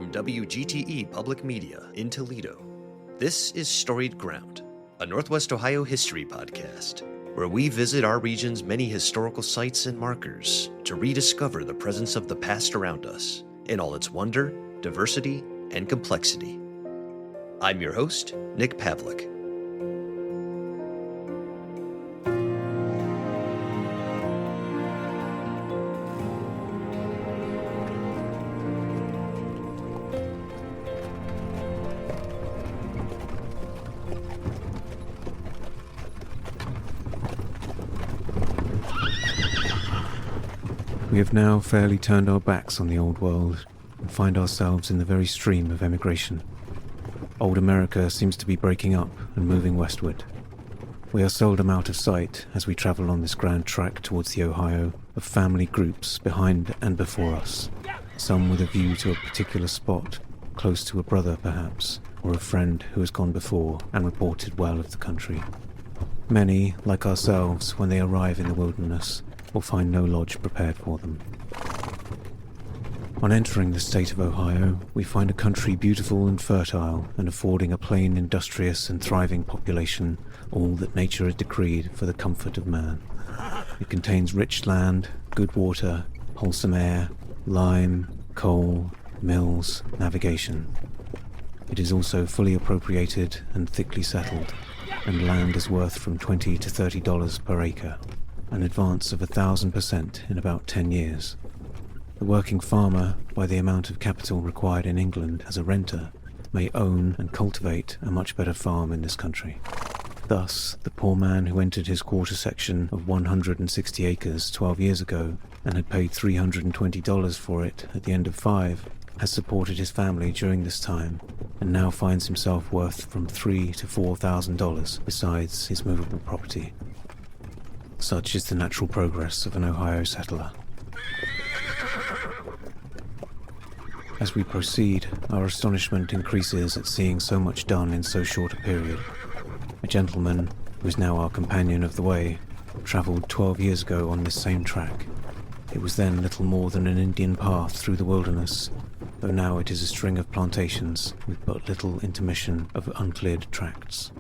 from WGTE Public Media in Toledo. This is Storied Ground, a Northwest Ohio history podcast, where we visit our region's many historical sites and markers to rediscover the presence of the past around us in all its wonder, diversity, and complexity. I'm your host, Nick Pavlik. We have now fairly turned our backs on the old world and find ourselves in the very stream of emigration. Old America seems to be breaking up and moving westward. We are seldom out of sight as we travel on this grand track towards the Ohio of family groups behind and before us, some with a view to a particular spot, close to a brother perhaps, or a friend who has gone before and reported well of the country. Many, like ourselves, when they arrive in the wilderness, will find no lodge prepared for them. On entering the state of Ohio, we find a country beautiful and fertile and affording a plain, industrious and thriving population all that nature has decreed for the comfort of man. It contains rich land, good water, wholesome air, lime, coal, mills, navigation. It is also fully appropriated and thickly settled, and land is worth from $20 to $30 per acre, an advance of 1,000% in about 10 years. The working farmer, by the amount of capital required in England as a renter, may own and cultivate a much better farm in this country. Thus, the poor man who entered his quarter section of 160 acres 12 years ago and had paid $320 for it at the end of 5, has supported his family during this time and now finds himself worth from $3,000 to $4,000 besides his movable property. Such is the natural progress of an Ohio settler. As we proceed, our astonishment increases at seeing so much done in so short a period. A gentleman, who is now our companion of the way, travelled 12 years ago on this same track. It was then little more than an Indian path through the wilderness, though now it is a string of plantations with but little intermission of uncleared tracts.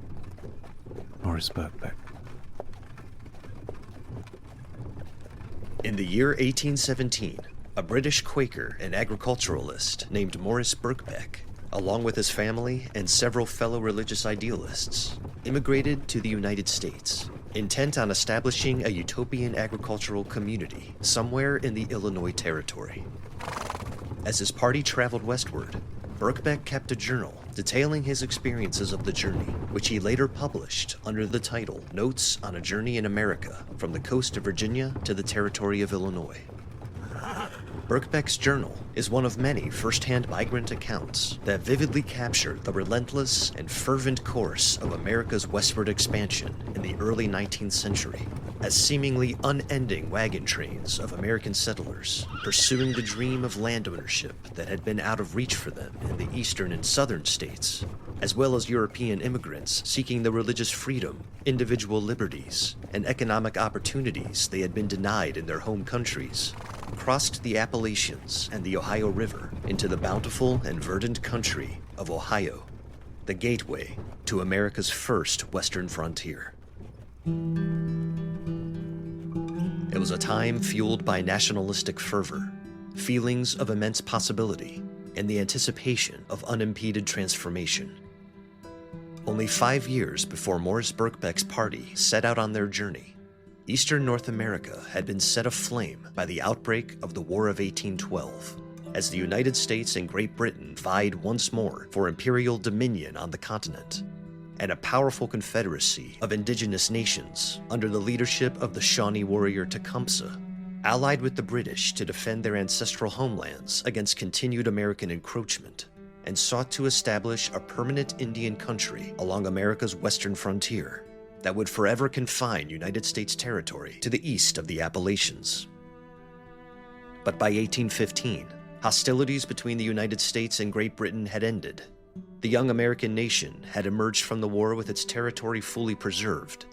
Morris Birkbeck. In the year 1817, a British Quaker and agriculturalist named Morris Birkbeck, along with his family and several fellow religious idealists, immigrated to the United States, intent on establishing a utopian agricultural community somewhere in the Illinois Territory. As his party traveled westward, Birkbeck kept a journal detailing his experiences of the journey, which he later published under the title Notes on a Journey in America from the Coast of Virginia to the Territory of Illinois. Birkbeck's journal is one of many first-hand migrant accounts that vividly capture the relentless and fervent course of America's westward expansion in the early 19th century, as seemingly unending wagon trains of American settlers pursuing the dream of land ownership that had been out of reach for them in the eastern and southern states, as well as European immigrants seeking the religious freedom, individual liberties, and economic opportunities they had been denied in their home countries, crossed the Appalachians and the Ohio River into the bountiful and verdant country of Ohio, the gateway to America's first western frontier. It was a time fueled by nationalistic fervor, feelings of immense possibility, and the anticipation of unimpeded transformation. Only 5 years before Morris Birkbeck's party set out on their journey, Eastern North America had been set aflame by the outbreak of the War of 1812, as the United States and Great Britain vied once more for imperial dominion on the continent, and a powerful confederacy of indigenous nations under the leadership of the Shawnee warrior Tecumseh allied with the British to defend their ancestral homelands against continued American encroachment, and sought to establish a permanent Indian country along America's western frontier that would forever confine United States territory to the east of the Appalachians. But by 1815, hostilities between the United States and Great Britain had ended. The young American nation had emerged from the war with its territory fully preserved,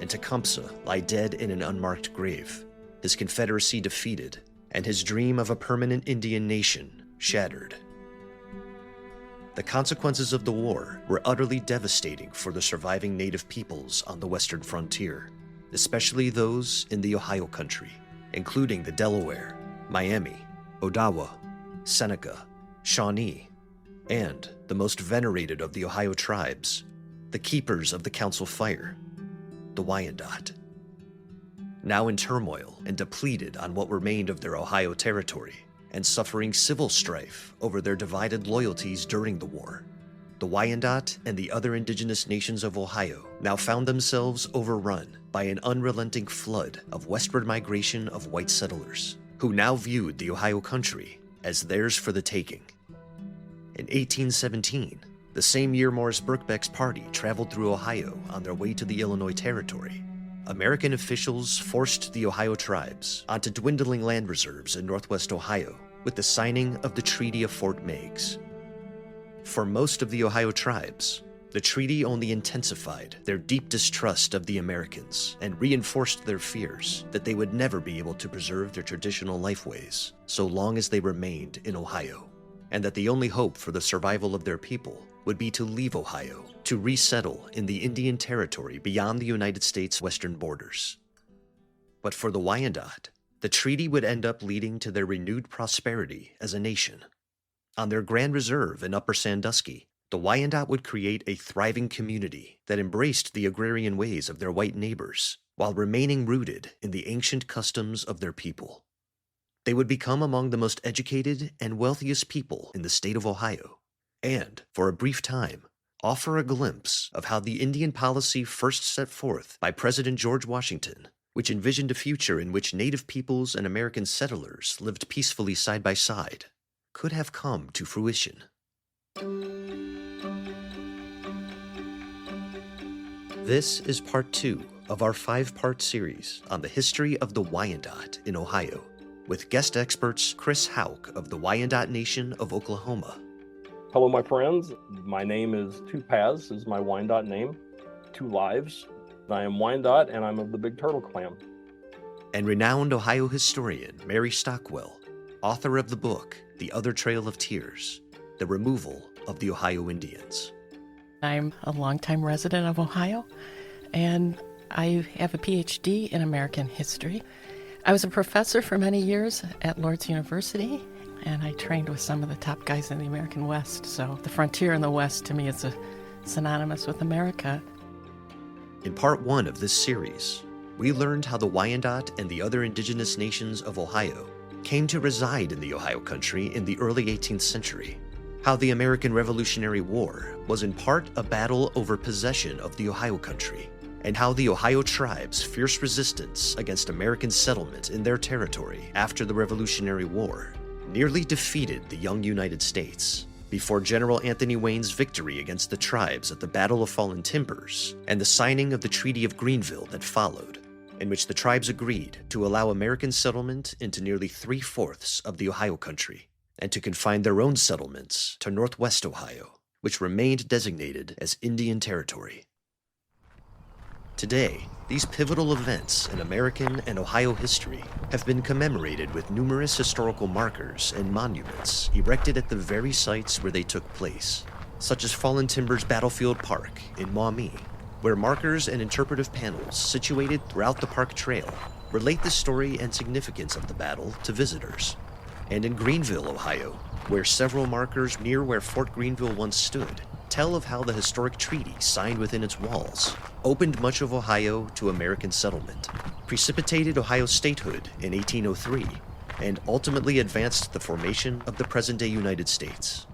and Tecumseh lay dead in an unmarked grave, his confederacy defeated, and his dream of a permanent Indian nation shattered. The consequences of the war were utterly devastating for the surviving native peoples on the western frontier, especially those in the Ohio country, including the Delaware, Miami, Odawa, Seneca, Shawnee, and the most venerated of the Ohio tribes, the keepers of the council fire, the Wyandotte. Now in turmoil and depleted on what remained of their Ohio territory, and suffering civil strife over their divided loyalties during the war, the Wyandotte and the other indigenous nations of Ohio now found themselves overrun by an unrelenting flood of westward migration of white settlers, who now viewed the Ohio country as theirs for the taking. In 1817, the same year Morris Birkbeck's party traveled through Ohio on their way to the Illinois Territory, American officials forced the Ohio tribes onto dwindling land reserves in northwest Ohio with the signing of the Treaty of Fort Meigs. For most of the Ohio tribes, the treaty only intensified their deep distrust of the Americans and reinforced their fears that they would never be able to preserve their traditional lifeways so long as they remained in Ohio, and that the only hope for the survival of their people would be to leave Ohio to resettle in the Indian Territory beyond the United States' western borders. But for the Wyandotte, the treaty would end up leading to their renewed prosperity as a nation. On their Grand Reserve in Upper Sandusky, the Wyandotte would create a thriving community that embraced the agrarian ways of their white neighbors while remaining rooted in the ancient customs of their people. They would become among the most educated and wealthiest people in the state of Ohio, and, for a brief time, offer a glimpse of how the Indian policy first set forth by President George Washington, which envisioned a future in which native peoples and American settlers lived peacefully side by side, could have come to fruition. This is part 2 of our 5-part series on the history of the Wyandotte in Ohio, with guest experts Chris Houck of the Wyandotte Nation of Oklahoma. Hello, my friends. My name is Two Paths, is my Wyandotte name. Two Lives. I am Wyandotte, and I'm of the Big Turtle Clan. And renowned Ohio historian Mary Stockwell, author of the book, The Other Trail of Tears, The Removal of the Ohio Indians. I'm a longtime resident of Ohio, and I have a PhD in American history. I was a professor for many years at Lord's University, and I trained with some of the top guys in the American West. So the frontier in the West, to me, is synonymous with America. In part 1 of this series, we learned how the Wyandotte and the other indigenous nations of Ohio came to reside in the Ohio country in the early 18th century, how the American Revolutionary War was in part a battle over possession of the Ohio country, and how the Ohio tribes' fierce resistance against American settlement in their territory after the Revolutionary War nearly defeated the young United States before General Anthony Wayne's victory against the tribes at the Battle of Fallen Timbers and the signing of the Treaty of Greenville that followed, in which the tribes agreed to allow American settlement into nearly 3/4 of the Ohio country and to confine their own settlements to northwest Ohio, which remained designated as Indian Territory. Today, these pivotal events in American and Ohio history have been commemorated with numerous historical markers and monuments erected at the very sites where they took place, such as Fallen Timbers Battlefield Park in Maumee, where markers and interpretive panels situated throughout the park trail relate the story and significance of the battle to visitors, and in Greenville, Ohio, where several markers near where Fort Greenville once stood tell of how the historic treaty signed within its walls opened much of Ohio to American settlement, precipitated Ohio's statehood in 1803, and ultimately advanced the formation of the present-day United States.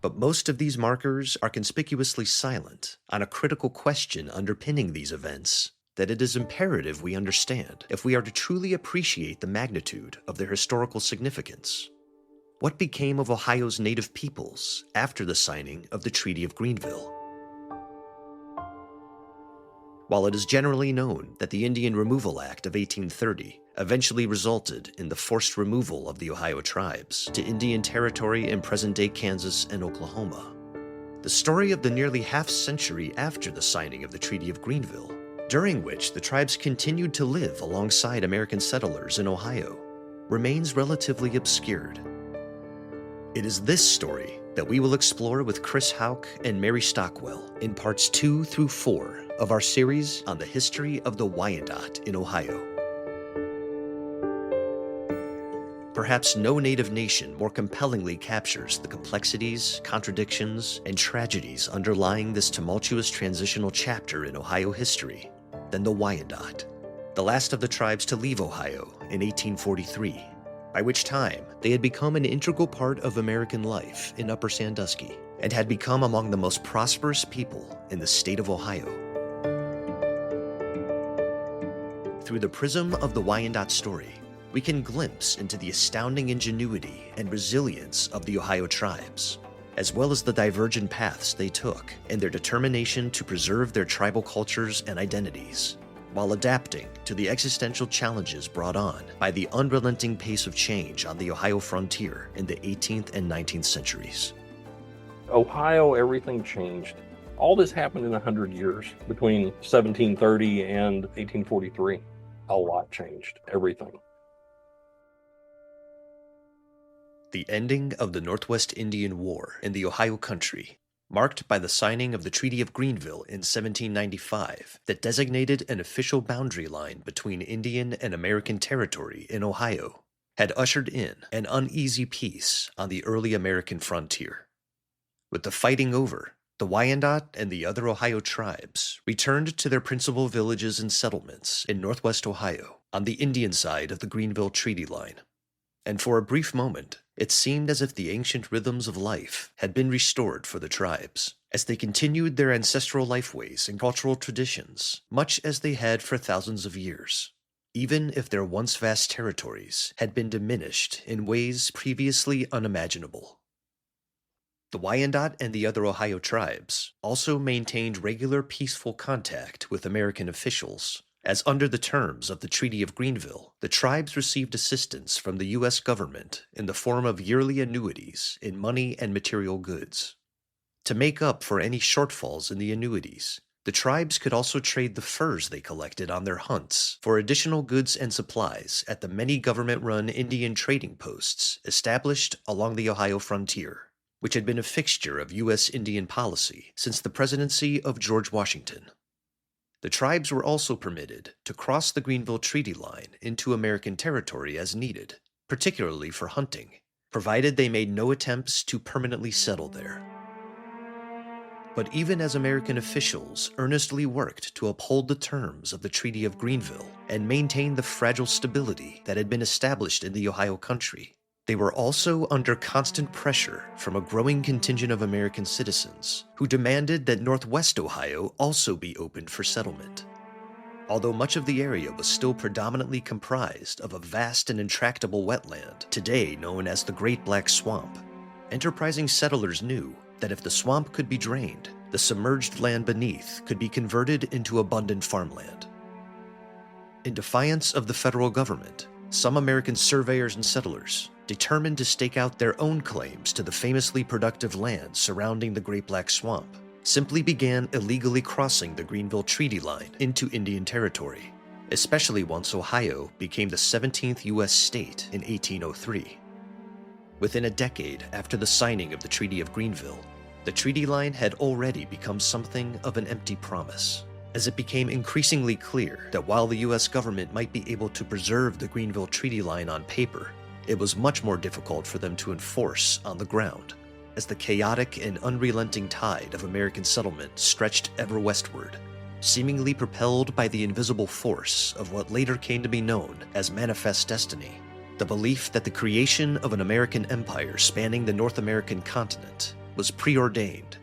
But most of these markers are conspicuously silent on a critical question underpinning these events that it is imperative we understand if we are to truly appreciate the magnitude of their historical significance. What became of Ohio's native peoples after the signing of the Treaty of Greenville? While it is generally known that the Indian Removal Act of 1830 eventually resulted in the forced removal of the Ohio tribes to Indian Territory in present-day Kansas and Oklahoma, the story of the nearly half-century after the signing of the Treaty of Greenville, during which the tribes continued to live alongside American settlers in Ohio, remains relatively obscured. It is this story that we will explore with Chris Hauk and Mary Stockwell in parts 2 through 4 of our series on the history of the Wyandotte in Ohio. Perhaps no native nation more compellingly captures the complexities, contradictions, and tragedies underlying this tumultuous transitional chapter in Ohio history than the Wyandotte, the last of the tribes to leave Ohio in 1843, by which time they had become an integral part of American life in Upper Sandusky and had become among the most prosperous people in the state of Ohio. Through the prism of the Wyandotte story, we can glimpse into the astounding ingenuity and resilience of the Ohio tribes, as well as the divergent paths they took and their determination to preserve their tribal cultures and identities, while adapting to the existential challenges brought on by the unrelenting pace of change on the Ohio frontier in the 18th and 19th centuries. Ohio, everything changed. All this happened in 100 years between 1730 and 1843. A lot changed, everything. The ending of the Northwest Indian War in the Ohio country, marked by the signing of the Treaty of Greenville in 1795 that designated an official boundary line between Indian and American territory in Ohio, had ushered in an uneasy peace on the early American frontier. With the fighting over, the Wyandotte and the other Ohio tribes returned to their principal villages and settlements in northwest Ohio on the Indian side of the Greenville Treaty Line. And for a brief moment, it seemed as if the ancient rhythms of life had been restored for the tribes, as they continued their ancestral lifeways and cultural traditions, much as they had for thousands of years, even if their once vast territories had been diminished in ways previously unimaginable. The Wyandotte and the other Ohio tribes also maintained regular peaceful contact with American officials, as under the terms of the Treaty of Greenville, the tribes received assistance from the U.S. government in the form of yearly annuities in money and material goods. To make up for any shortfalls in the annuities, the tribes could also trade the furs they collected on their hunts for additional goods and supplies at the many government-run Indian trading posts established along the Ohio frontier, which had been a fixture of U.S. Indian policy since the presidency of George Washington. The tribes were also permitted to cross the Greenville Treaty Line into American territory as needed, particularly for hunting, provided they made no attempts to permanently settle there. But even as American officials earnestly worked to uphold the terms of the Treaty of Greenville and maintain the fragile stability that had been established in the Ohio country, they were also under constant pressure from a growing contingent of American citizens who demanded that Northwest Ohio also be opened for settlement. Although much of the area was still predominantly comprised of a vast and intractable wetland, today known as the Great Black Swamp, enterprising settlers knew that if the swamp could be drained, the submerged land beneath could be converted into abundant farmland. In defiance of the federal government, some American surveyors and settlers determined to stake out their own claims to the famously productive land surrounding the Great Black Swamp, simply began illegally crossing the Greenville Treaty Line into Indian territory, especially once Ohio became the 17th U.S. state in 1803. Within a decade after the signing of the Treaty of Greenville, the treaty line had already become something of an empty promise, as it became increasingly clear that while the U.S. government might be able to preserve the Greenville Treaty Line on paper, it was much more difficult for them to enforce on the ground, as the chaotic and unrelenting tide of American settlement stretched ever westward, seemingly propelled by the invisible force of what later came to be known as manifest destiny, the belief that the creation of an American empire spanning the North American continent was preordained.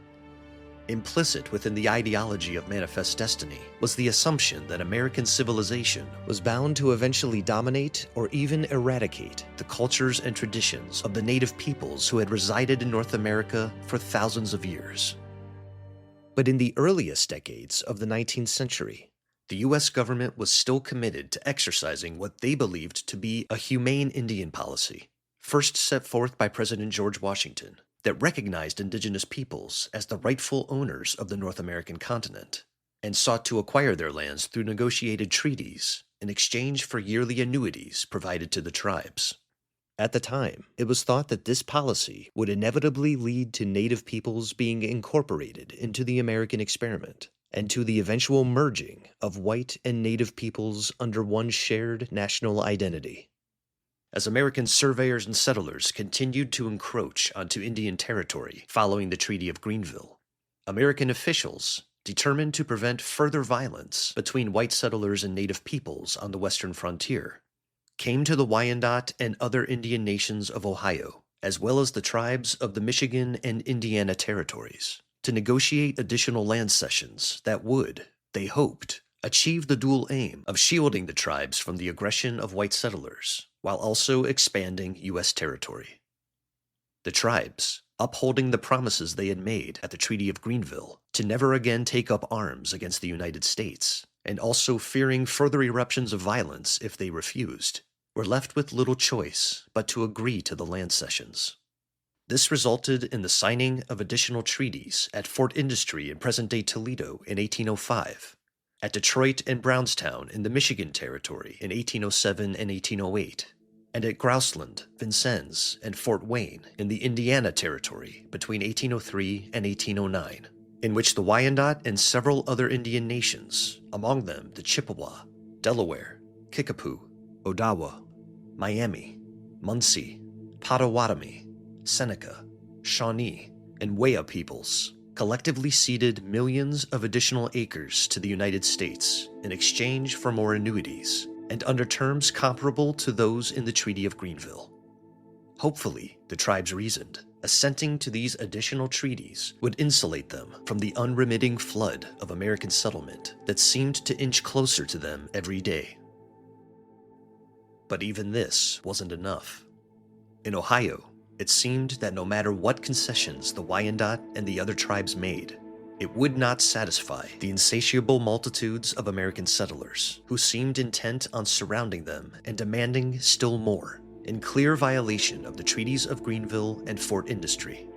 Implicit within the ideology of manifest destiny was the assumption that American civilization was bound to eventually dominate or even eradicate the cultures and traditions of the native peoples who had resided in North America for thousands of years. But in the earliest decades of the 19th century, the U.S. government was still committed to exercising what they believed to be a humane Indian policy, first set forth by President George Washington, that recognized indigenous peoples as the rightful owners of the North American continent, and sought to acquire their lands through negotiated treaties in exchange for yearly annuities provided to the tribes. At the time, it was thought that this policy would inevitably lead to Native peoples being incorporated into the American experiment, and to the eventual merging of white and Native peoples under one shared national identity. As American surveyors and settlers continued to encroach onto Indian territory following the Treaty of Greenville, American officials, determined to prevent further violence between white settlers and Native peoples on the western frontier, came to the Wyandotte and other Indian nations of Ohio, as well as the tribes of the Michigan and Indiana territories, to negotiate additional land cessions that would, they hoped, achieve the dual aim of shielding the tribes from the aggression of white settlers, while also expanding U.S. territory. The tribes, upholding the promises they had made at the Treaty of Greenville to never again take up arms against the United States, and also fearing further eruptions of violence if they refused, were left with little choice but to agree to the land cessions. This resulted in the signing of additional treaties at Fort Industry in present-day Toledo in 1805, at Detroit and Brownstown in the Michigan Territory in 1807 and 1808, and at Grouseland, Vincennes, and Fort Wayne in the Indiana Territory between 1803 and 1809, in which the Wyandotte and several other Indian nations, among them the Chippewa, Delaware, Kickapoo, Odawa, Miami, Muncie, Potawatomi, Seneca, Shawnee, and Waya peoples, collectively ceded millions of additional acres to the United States in exchange for more annuities, and under terms comparable to those in the Treaty of Greenville. Hopefully, the tribes reasoned, assenting to these additional treaties would insulate them from the unremitting flood of American settlement that seemed to inch closer to them every day. But even this wasn't enough. In Ohio, it seemed that no matter what concessions the Wyandotte and the other tribes made, it would not satisfy the insatiable multitudes of American settlers who seemed intent on surrounding them and demanding still more, in clear violation of the treaties of Greenville and Fort Industry.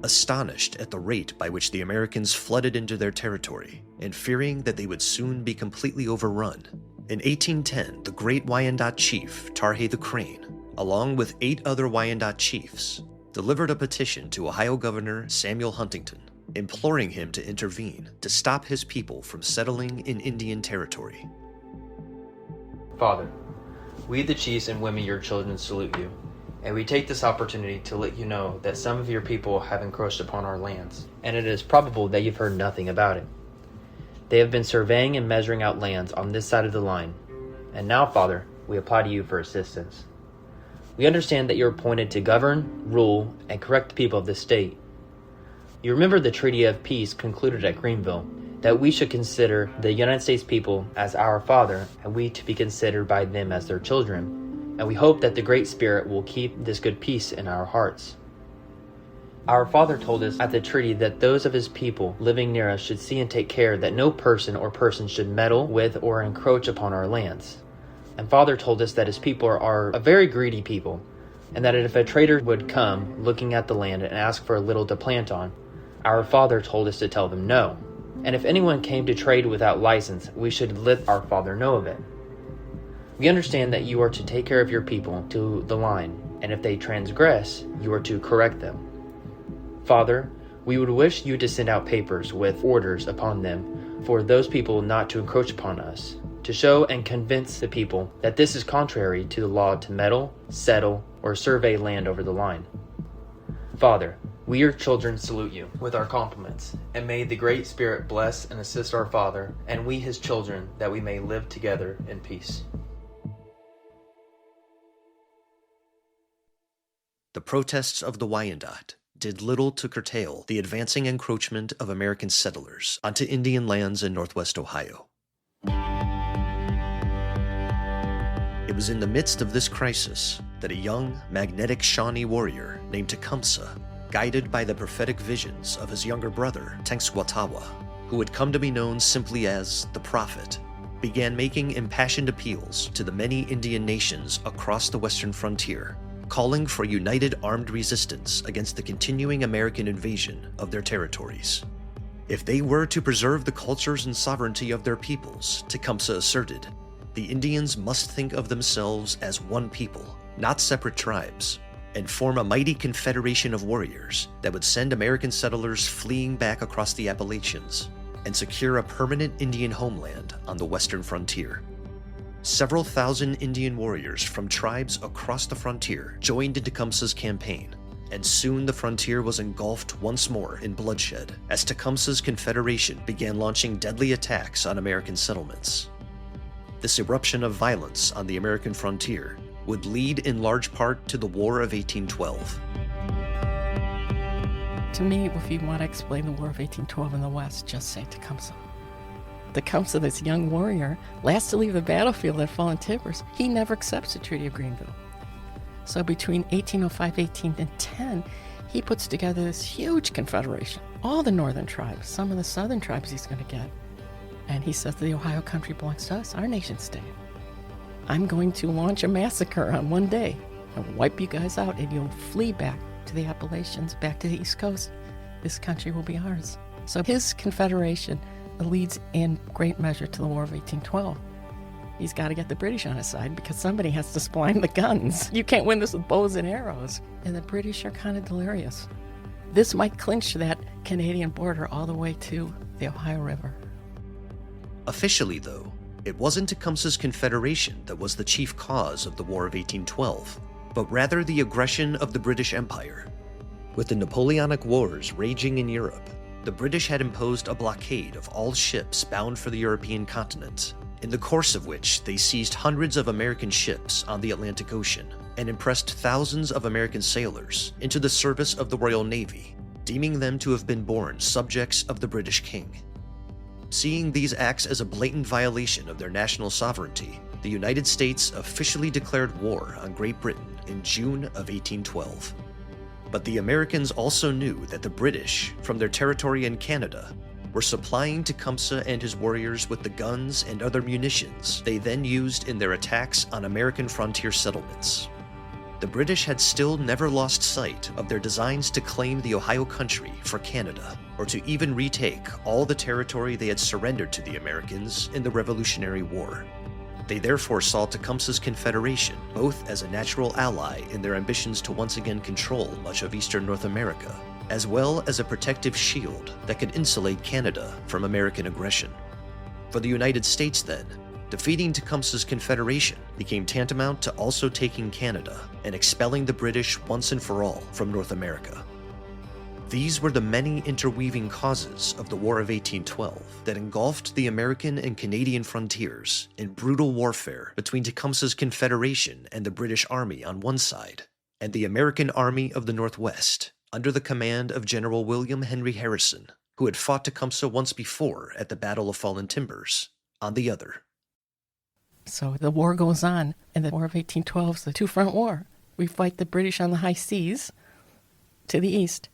Astonished at the rate by which the Americans flooded into their territory, and fearing that they would soon be completely overrun, in 1810 the great Wyandotte chief Tarhe the Crane, along with 8 other Wyandotte chiefs, delivered a petition to Ohio Governor Samuel Huntington, imploring him to intervene to stop his people from settling in Indian territory. Father, we the chiefs and women your children salute you, and we take this opportunity to let you know that some of your people have encroached upon our lands, and it is probable that you've heard nothing about it. They have been surveying and measuring out lands on this side of the line, and now, Father, we apply to you for assistance. We understand that you're appointed to govern, rule, and correct the people of this state. You remember the Treaty of Peace concluded at Greenville, that we should consider the United States people as our father, and we to be considered by them as their children, and we hope that the Great Spirit will keep this good peace in our hearts. Our father told us at the treaty that those of his people living near us should see and take care that no person or persons should meddle with or encroach upon our lands. And Father told us that his people are a very greedy people, and that if a trader would come looking at the land and ask for a little to plant on, our Father told us to tell them no. And if anyone came to trade without license, we should let our Father know of it. We understand that you are to take care of your people to the line, and if they transgress, you are to correct them. Father, we would wish you to send out papers with orders upon them for those people not to encroach upon us, to show and convince the people that this is contrary to the law to meddle, settle, or survey land over the line. Father, we your children salute you with our compliments, and may the Great Spirit bless and assist our Father, and we his children, that we may live together in peace. The protests of the Wyandotte did little to curtail the advancing encroachment of American settlers onto Indian lands in northwest Ohio. It was in the midst of this crisis that a young, magnetic Shawnee warrior named Tecumseh, guided by the prophetic visions of his younger brother, Tenskwatawa, who would come to be known simply as the Prophet, began making impassioned appeals to the many Indian nations across the western frontier, calling for united armed resistance against the continuing American invasion of their territories. If they were to preserve the cultures and sovereignty of their peoples, Tecumseh asserted, the Indians must think of themselves as one people, not separate tribes, and form a mighty confederation of warriors that would send American settlers fleeing back across the Appalachians and secure a permanent Indian homeland on the western frontier. Several thousand Indian warriors from tribes across the frontier joined in Tecumseh's campaign, and soon the frontier was engulfed once more in bloodshed as Tecumseh's confederation began launching deadly attacks on American settlements. This eruption of violence on the American frontier would lead in large part to the War of 1812. To me, if you want to explain the War of 1812 in the West, just say Tecumseh. Tecumseh, this young warrior, last to leave the battlefield at Fallen Timbers, he never accepts the Treaty of Greenville. So between 1805, 1810, he puts together this huge confederation, all the northern tribes, some of the southern tribes he's going to get. And he says the Ohio country belongs to us, our nation state. I'm going to launch a massacre on one day and wipe you guys out, and you'll flee back to the Appalachians, back to the East Coast. This country will be ours. So his confederation leads in great measure to the War of 1812. He's got to get the British on his side because somebody has to supply the guns. You can't win this with bows and arrows. And the British are kind of delirious. This might clinch that Canadian border all the way to the Ohio River. Officially, though, it wasn't Tecumseh's confederation that was the chief cause of the War of 1812, but rather the aggression of the British Empire. With the Napoleonic Wars raging in Europe, the British had imposed a blockade of all ships bound for the European continent, in the course of which they seized hundreds of American ships on the Atlantic Ocean and impressed thousands of American sailors into the service of the Royal Navy, deeming them to have been born subjects of the British king. Seeing these acts as a blatant violation of their national sovereignty, the United States officially declared war on Great Britain in June of 1812. But the Americans also knew that the British, from their territory in Canada, were supplying Tecumseh and his warriors with the guns and other munitions they then used in their attacks on American frontier settlements. The British had still never lost sight of their designs to claim the Ohio country for Canada, or to even retake all the territory they had surrendered to the Americans in the Revolutionary War. They therefore saw Tecumseh's confederation both as a natural ally in their ambitions to once again control much of eastern North America, as well as a protective shield that could insulate Canada from American aggression. For the United States then, defeating Tecumseh's confederation became tantamount to also taking Canada and expelling the British once and for all from North America. These were the many interweaving causes of the War of 1812 that engulfed the American and Canadian frontiers in brutal warfare between Tecumseh's confederation and the British Army on one side, and the American Army of the Northwest under the command of General William Henry Harrison, who had fought Tecumseh once before at the Battle of Fallen Timbers, on the other. So the war goes on, and the War of 1812 is the two-front war. We fight the British on the high seas to the east,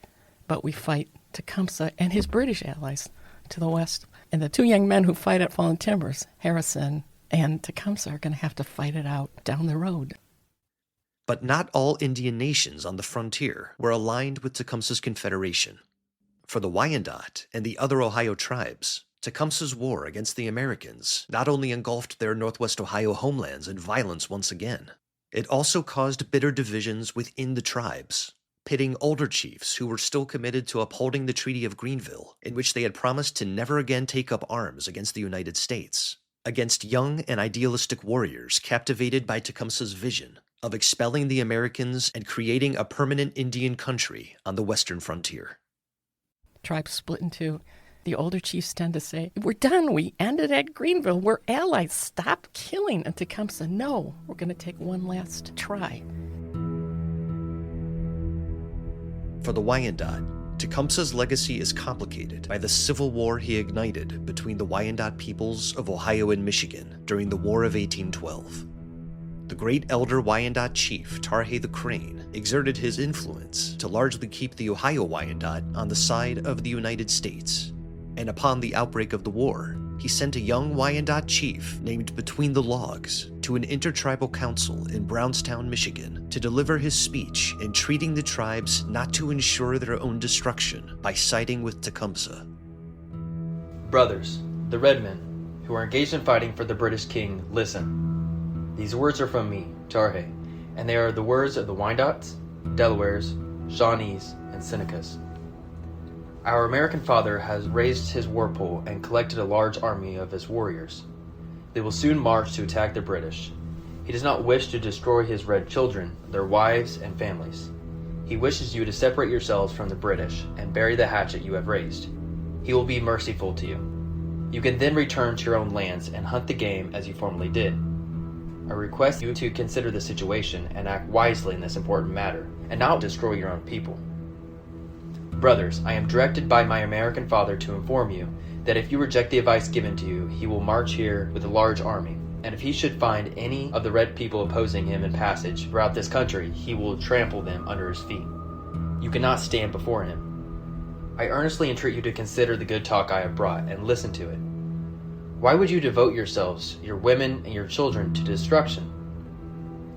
but we fight Tecumseh and his British allies to the west. And the two young men who fight at Fallen Timbers, Harrison and Tecumseh, are going to have to fight it out down the road. But not all Indian nations on the frontier were aligned with Tecumseh's confederation. For the Wyandotte and the other Ohio tribes, Tecumseh's war against the Americans not only engulfed their Northwest Ohio homelands in violence once again, it also caused bitter divisions within the tribes, pitting older chiefs who were still committed to upholding the Treaty of Greenville, in which they had promised to never again take up arms against the United States, against young and idealistic warriors captivated by Tecumseh's vision of expelling the Americans and creating a permanent Indian country on the western frontier. Tribes split in two. The older chiefs tend to say, "We're done. We ended at Greenville. We're allies. Stop killing." And Tecumseh, "No, we're going to take one last try." For the Wyandotte, Tecumseh's legacy is complicated by the civil war he ignited between the Wyandotte peoples of Ohio and Michigan during the War of 1812. The great elder Wyandotte chief Tarhe the Crane exerted his influence to largely keep the Ohio Wyandotte on the side of the United States, and upon the outbreak of the war, he sent a young Wyandotte chief named Between the Logs to an intertribal council in Brownstown, Michigan, to deliver his speech entreating the tribes not to ensure their own destruction by siding with Tecumseh. Brothers, the red men, who are engaged in fighting for the British king, listen. These words are from me, Tarhe, and they are the words of the Wyandottes, Delawares, Shawnees, and Senecas. Our American father has raised his war pool and collected a large army of his warriors. They will soon march to attack the British. He does not wish to destroy his red children, their wives, and families. He wishes you to separate yourselves from the British and bury the hatchet you have raised. He will be merciful to you. You can then return to your own lands and hunt the game as you formerly did. I request you to consider the situation and act wisely in this important matter, and not destroy your own people. Brothers, I am directed by my American father to inform you that if you reject the advice given to you, he will march here with a large army, and if he should find any of the red people opposing him in passage throughout this country, he will trample them under his feet. You cannot stand before him. I earnestly entreat you to consider the good talk I have brought and listen to it. Why would you devote yourselves, your women, and your children to destruction?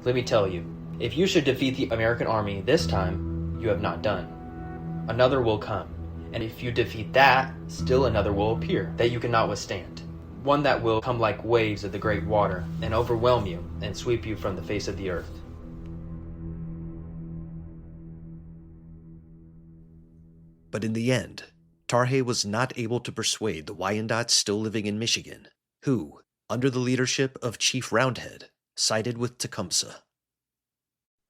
Let me tell you, if you should defeat the American army this time, you have not done. Another will come, and if you defeat that, still another will appear that you cannot withstand. One that will come like waves of the great water and overwhelm you and sweep you from the face of the earth. But in the end, Tarhe was not able to persuade the Wyandottes still living in Michigan, who, under the leadership of Chief Roundhead, sided with Tecumseh.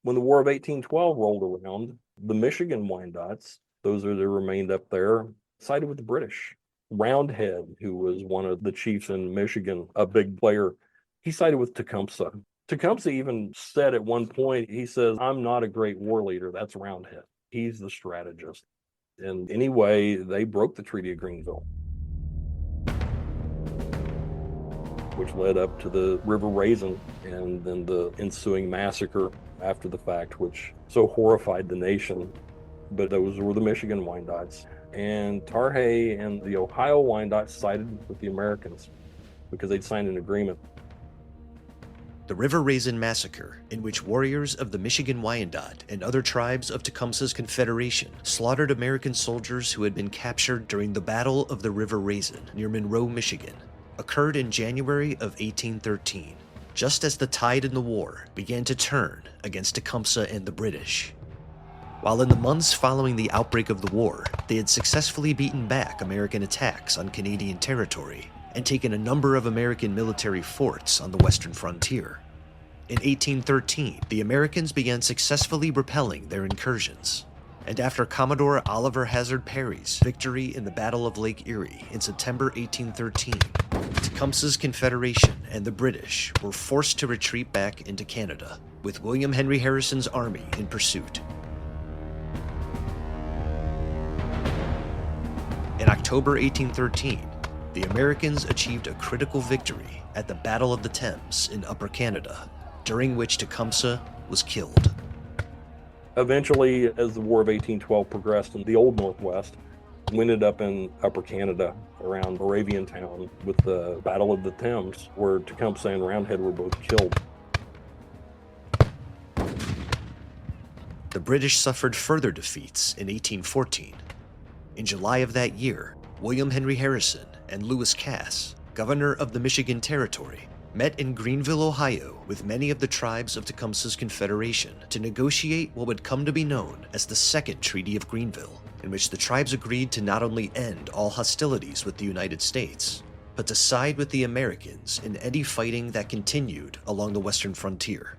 When the War of 1812 rolled around, the Michigan Wyandottes, those that remained up there, sided with the British. Roundhead, who was one of the chiefs in Michigan, a big player, he sided with Tecumseh. Tecumseh even said at one point, he says, "I'm not a great war leader, that's Roundhead. He's the strategist." And anyway, they broke the Treaty of Greenville, which led up to the River Raisin and then the ensuing massacre after the fact, which so horrified the nation. But those were the Michigan Wyandottes. And Tarhe and the Ohio Wyandottes sided with the Americans because they'd signed an agreement. The River Raisin Massacre, in which warriors of the Michigan Wyandotte and other tribes of Tecumseh's Confederation slaughtered American soldiers who had been captured during the Battle of the River Raisin near Monroe, Michigan, occurred in January of 1813, just as the tide in the war began to turn against Tecumseh and the British. While in the months following the outbreak of the war, they had successfully beaten back American attacks on Canadian territory and taken a number of American military forts on the western frontier. In 1813, the Americans began successfully repelling their incursions, and after Commodore Oliver Hazard Perry's victory in the Battle of Lake Erie in September 1813, Tecumseh's Confederation and the British were forced to retreat back into Canada, with William Henry Harrison's army in pursuit. In October 1813, the Americans achieved a critical victory at the Battle of the Thames in Upper Canada, during which Tecumseh was killed. Eventually, as the War of 1812 progressed in the Old Northwest, we ended up in Upper Canada around Moravian Town with the Battle of the Thames, where Tecumseh and Roundhead were both killed. The British suffered further defeats in 1814. In July of that year, William Henry Harrison and Lewis Cass, governor of the Michigan Territory, met in Greenville, Ohio, with many of the tribes of Tecumseh's Confederation to negotiate what would come to be known as the Second Treaty of Greenville, in which the tribes agreed to not only end all hostilities with the United States, but to side with the Americans in any fighting that continued along the western frontier.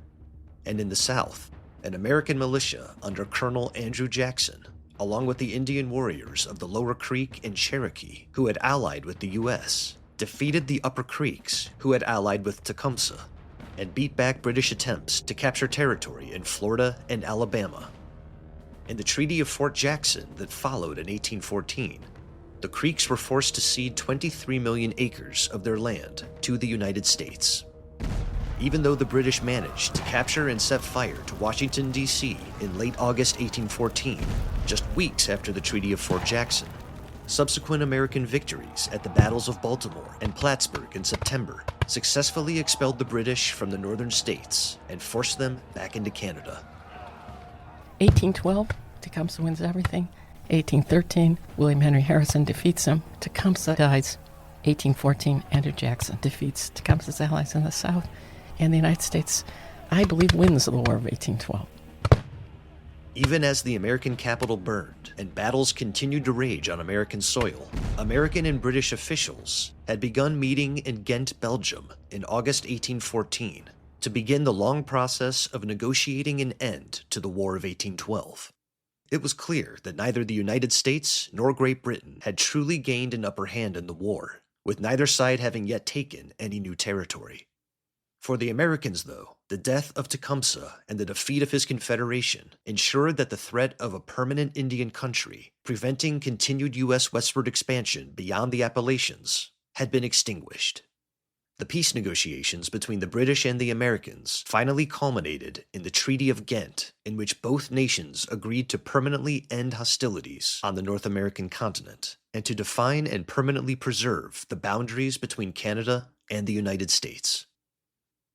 And in the South, an American militia under Colonel Andrew Jackson, along with the Indian warriors of the Lower Creek and Cherokee, who had allied with the U.S., defeated the Upper Creeks, who had allied with Tecumseh, and beat back British attempts to capture territory in Florida and Alabama. In the Treaty of Fort Jackson that followed in 1814, the Creeks were forced to cede 23 million acres of their land to the United States. Even though the British managed to capture and set fire to Washington, D.C. in late August 1814, just weeks after the Treaty of Fort Jackson, subsequent American victories at the battles of Baltimore and Plattsburgh in September successfully expelled the British from the northern states and forced them back into Canada. 1812, Tecumseh wins everything. 1813, William Henry Harrison defeats him. Tecumseh dies. 1814, Andrew Jackson defeats Tecumseh's allies in the South. And the United States I believe, wins the War of 1812. Even as the American capital burned and battles continued to rage on American soil, American and British officials had begun meeting in Ghent, Belgium in August 1814 to begin the long process of negotiating an end to the War of 1812. It was clear that neither the United States nor Great Britain had truly gained an upper hand in the war, with neither side having yet taken any new territory. For the Americans, though, the death of Tecumseh and the defeat of his confederation ensured that the threat of a permanent Indian country, preventing continued U.S. westward expansion beyond the Appalachians, had been extinguished. The peace negotiations between the British and the Americans finally culminated in the Treaty of Ghent, in which both nations agreed to permanently end hostilities on the North American continent and to define and permanently preserve the boundaries between Canada and the United States.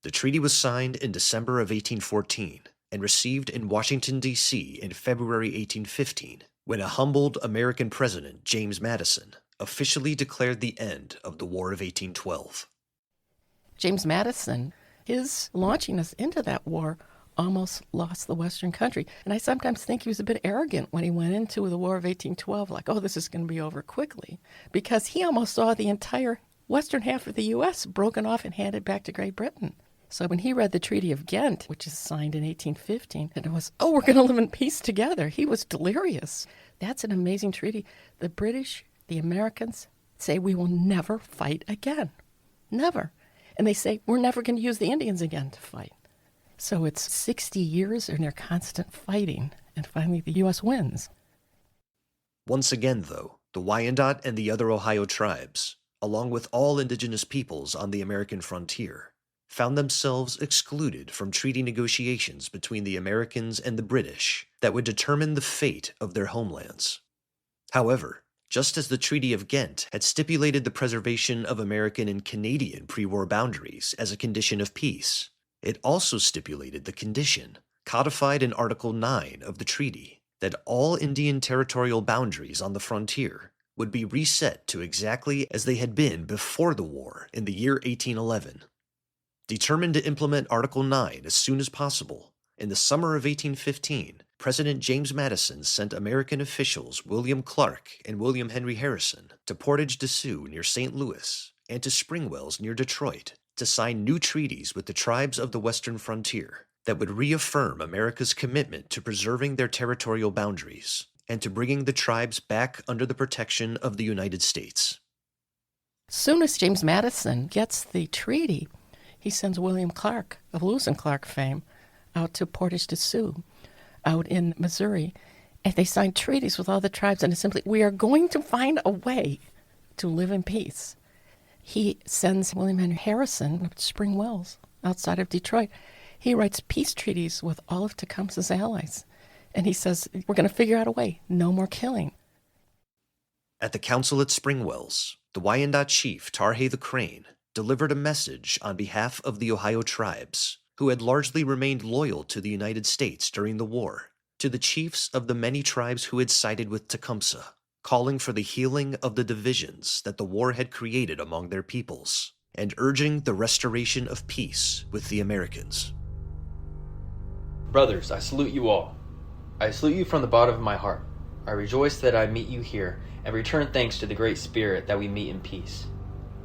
The treaty was signed in December of 1814 and received in Washington, D.C. in February 1815, when a humbled American president, James Madison, officially declared the end of the War of 1812. James Madison, his launching us into that war almost lost the Western country. And I sometimes think he was a bit arrogant when he went into the War of 1812, like, oh, this is going to be over quickly, because he almost saw the entire western half of the U.S. broken off and handed back to Great Britain. So when he read the Treaty of Ghent, which is signed in 1815, and it was, oh, we're going to live in peace together, he was delirious. That's an amazing treaty. The British, the Americans say we will never fight again. Never. And they say we're never going to use the Indians again to fight. So it's 60 years and they're constant fighting, and finally the U.S. wins. Once again, though, the Wyandotte and the other Ohio tribes, along with all indigenous peoples on the American frontier, found themselves excluded from treaty negotiations between the Americans and the British that would determine the fate of their homelands. However, just as the Treaty of Ghent had stipulated the preservation of American and Canadian pre-war boundaries as a condition of peace, it also stipulated the condition, codified in Article 9 of the treaty, that all Indian territorial boundaries on the frontier would be reset to exactly as they had been before the war in the year 1811. Determined to implement Article 9 as soon as possible, in the summer of 1815, President James Madison sent American officials William Clark and William Henry Harrison to Portage de Sioux near St. Louis and to Springwells near Detroit to sign new treaties with the tribes of the western frontier that would reaffirm America's commitment to preserving their territorial boundaries and to bringing the tribes back under the protection of the United States. Soon as James Madison gets the treaty, he sends William Clark, of Lewis and Clark fame, out to Portage de Sioux, out in Missouri, and they signed treaties with all the tribes, and it's simply, we are going to find a way to live in peace. He sends William Henry Harrison up to Spring Wells, outside of Detroit. He writes peace treaties with all of Tecumseh's allies, and he says, we're going to figure out a way, no more killing. At the council at Springwells, the Wyandotte chief Tarhay the Crane delivered a message on behalf of the Ohio tribes, who had largely remained loyal to the United States during the war, to the chiefs of the many tribes who had sided with Tecumseh, calling for the healing of the divisions that the war had created among their peoples, and urging the restoration of peace with the Americans. Brothers, I salute you all. I salute you from the bottom of my heart. I rejoice that I meet you here, and return thanks to the Great Spirit that we meet in peace.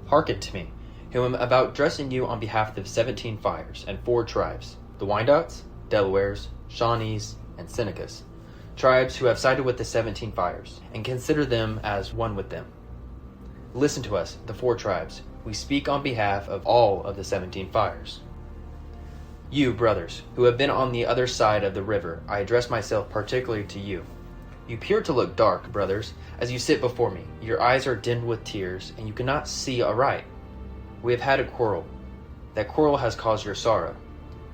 Hearken to me, who am about addressing you on behalf of the 17 fires and 4 tribes, the Wyandottes, Delawares, Shawnees, and Senecas, tribes who have sided with the 17 fires, and consider them as one with them. Listen to us, the 4 tribes. We speak on behalf of all of the 17 fires. You, brothers, who have been on the other side of the river, I address myself particularly to you. You appear to look dark, brothers, as you sit before me. Your eyes are dimmed with tears, and you cannot see aright. We have had a quarrel. That quarrel has caused your sorrow.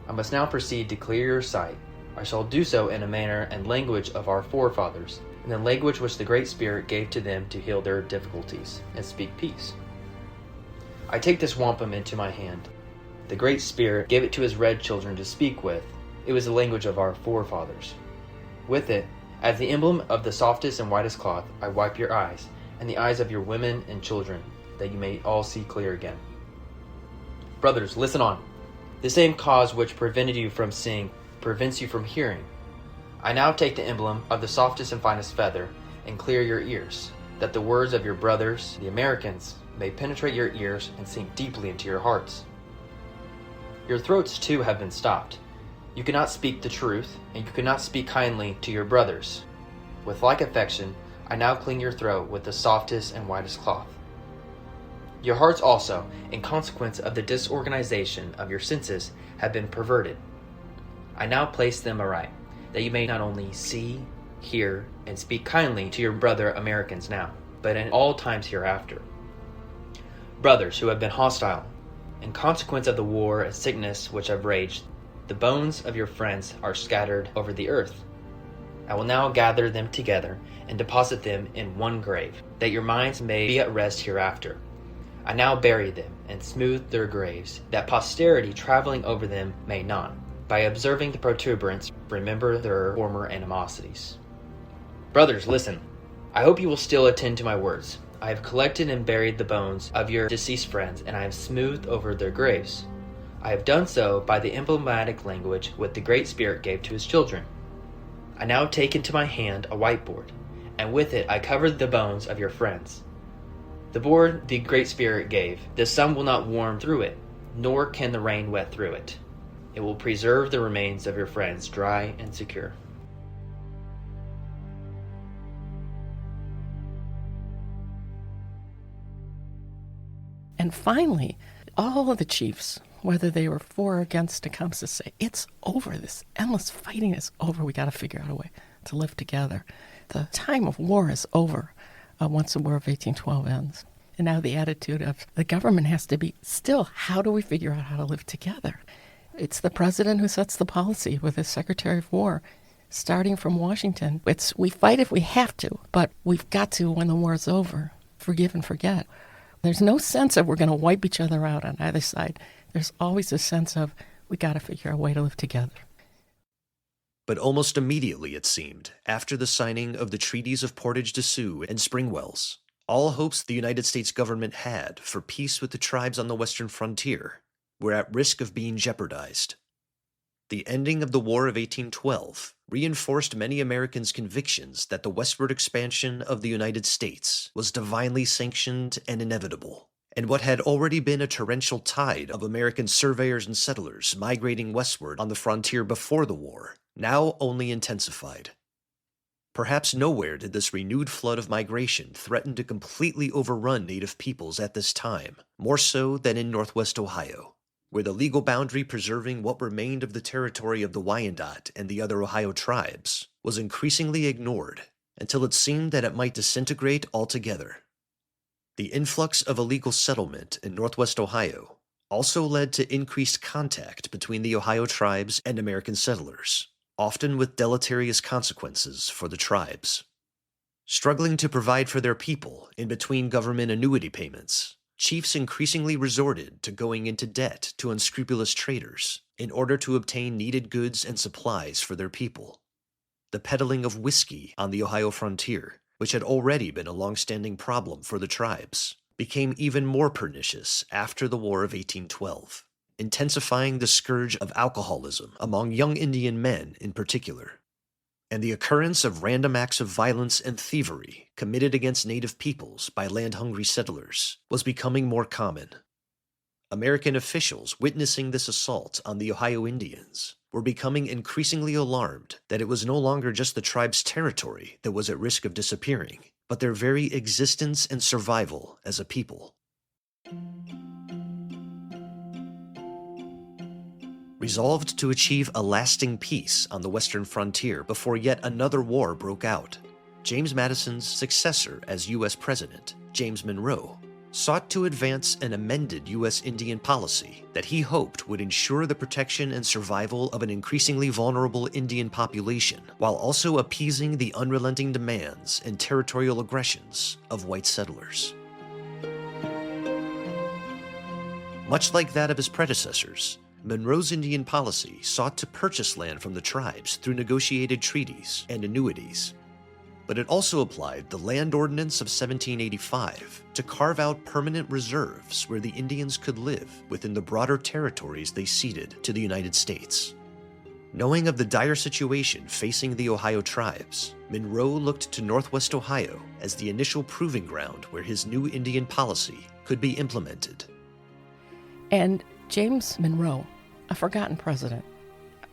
I must now proceed to clear your sight. I shall do so in a manner and language of our forefathers, in the language which the Great Spirit gave to them to heal their difficulties and speak peace. I take this wampum into my hand. The Great Spirit gave it to his red children to speak with. It was the language of our forefathers. With it, as the emblem of the softest and whitest cloth, I wipe your eyes, and the eyes of your women and children, that you may all see clear again. Brothers, listen on. The same cause which prevented you from seeing prevents you from hearing. I now take the emblem of the softest and finest feather and clear your ears, that the words of your brothers, the Americans, may penetrate your ears and sink deeply into your hearts. Your throats too have been stopped. You cannot speak the truth, and you cannot speak kindly to your brothers. With like affection, I now clean your throat with the softest and whitest cloth. Your hearts also, in consequence of the disorganization of your senses, have been perverted. I now place them aright, that you may not only see, hear, and speak kindly to your brother Americans now, but in all times hereafter. Brothers who have been hostile, in consequence of the war and sickness which have raged, the bones of your friends are scattered over the earth. I will now gather them together and deposit them in one grave, that your minds may be at rest hereafter. I now bury them and smooth their graves, that posterity traveling over them may not, by observing the protuberance, remember their former animosities. Brothers, listen. I hope you will still attend to my words. I have collected and buried the bones of your deceased friends, and I have smoothed over their graves. I have done so by the emblematic language which the Great Spirit gave to his children. I now take into my hand a whiteboard, and with it I cover the bones of your friends. The board the Great Spirit gave, the sun will not warm through it, nor can the rain wet through it. It will preserve the remains of your friends dry and secure. And finally, all of the chiefs, whether they were for or against Tecumseh, say, it's over. This endless fighting is over. We got to figure out a way to live together. The time of war is over once the War of 1812 ends. And now the attitude of the government has to be, still, how do we figure out how to live together? It's the president who sets the policy with his Secretary of War, starting from Washington. It's we fight if we have to, but we've got to, when the war is over, forgive and forget. There's no sense of we're going to wipe each other out on either side. There's always a sense of we got to figure out a way to live together. But almost immediately, it seemed, after the signing of the treaties of Portage de Sioux and Springwells, all hopes the United States government had for peace with the tribes on the western frontier were at risk of being jeopardized. The ending of the War of 1812 reinforced many Americans' convictions that the westward expansion of the United States was divinely sanctioned and inevitable, and what had already been a torrential tide of American surveyors and settlers migrating westward on the frontier before the war now only intensified. Perhaps nowhere did this renewed flood of migration threaten to completely overrun Native peoples at this time, more so than in Northwest Ohio, where the legal boundary preserving what remained of the territory of the Wyandotte and the other Ohio tribes was increasingly ignored until it seemed that it might disintegrate altogether. The influx of illegal settlement in Northwest Ohio also led to increased contact between the Ohio tribes and American settlers, often with deleterious consequences for the tribes. Struggling to provide for their people in between government annuity payments, chiefs increasingly resorted to going into debt to unscrupulous traders in order to obtain needed goods and supplies for their people. The peddling of whiskey on the Ohio frontier, which had already been a long-standing problem for the tribes, became even more pernicious after the War of 1812, intensifying the scourge of alcoholism among young Indian men in particular. And the occurrence of random acts of violence and thievery committed against Native peoples by land-hungry settlers was becoming more common. American officials witnessing this assault on the Ohio Indians were becoming increasingly alarmed that it was no longer just the tribe's territory that was at risk of disappearing, but their very existence and survival as a people. Resolved to achieve a lasting peace on the western frontier before yet another war broke out, James Madison's successor as U.S. President, James Monroe, sought to advance an amended U.S. Indian policy that he hoped would ensure the protection and survival of an increasingly vulnerable Indian population, while also appeasing the unrelenting demands and territorial aggressions of white settlers. Much like that of his predecessors, Monroe's Indian policy sought to purchase land from the tribes through negotiated treaties and annuities. but it also applied the Land Ordinance of 1785 to carve out permanent reserves where the Indians could live within the broader territories they ceded to the United States. Knowing of the dire situation facing the Ohio tribes, Monroe looked to Northwest Ohio as the initial proving ground where his new Indian policy could be implemented. And James Monroe, a forgotten president,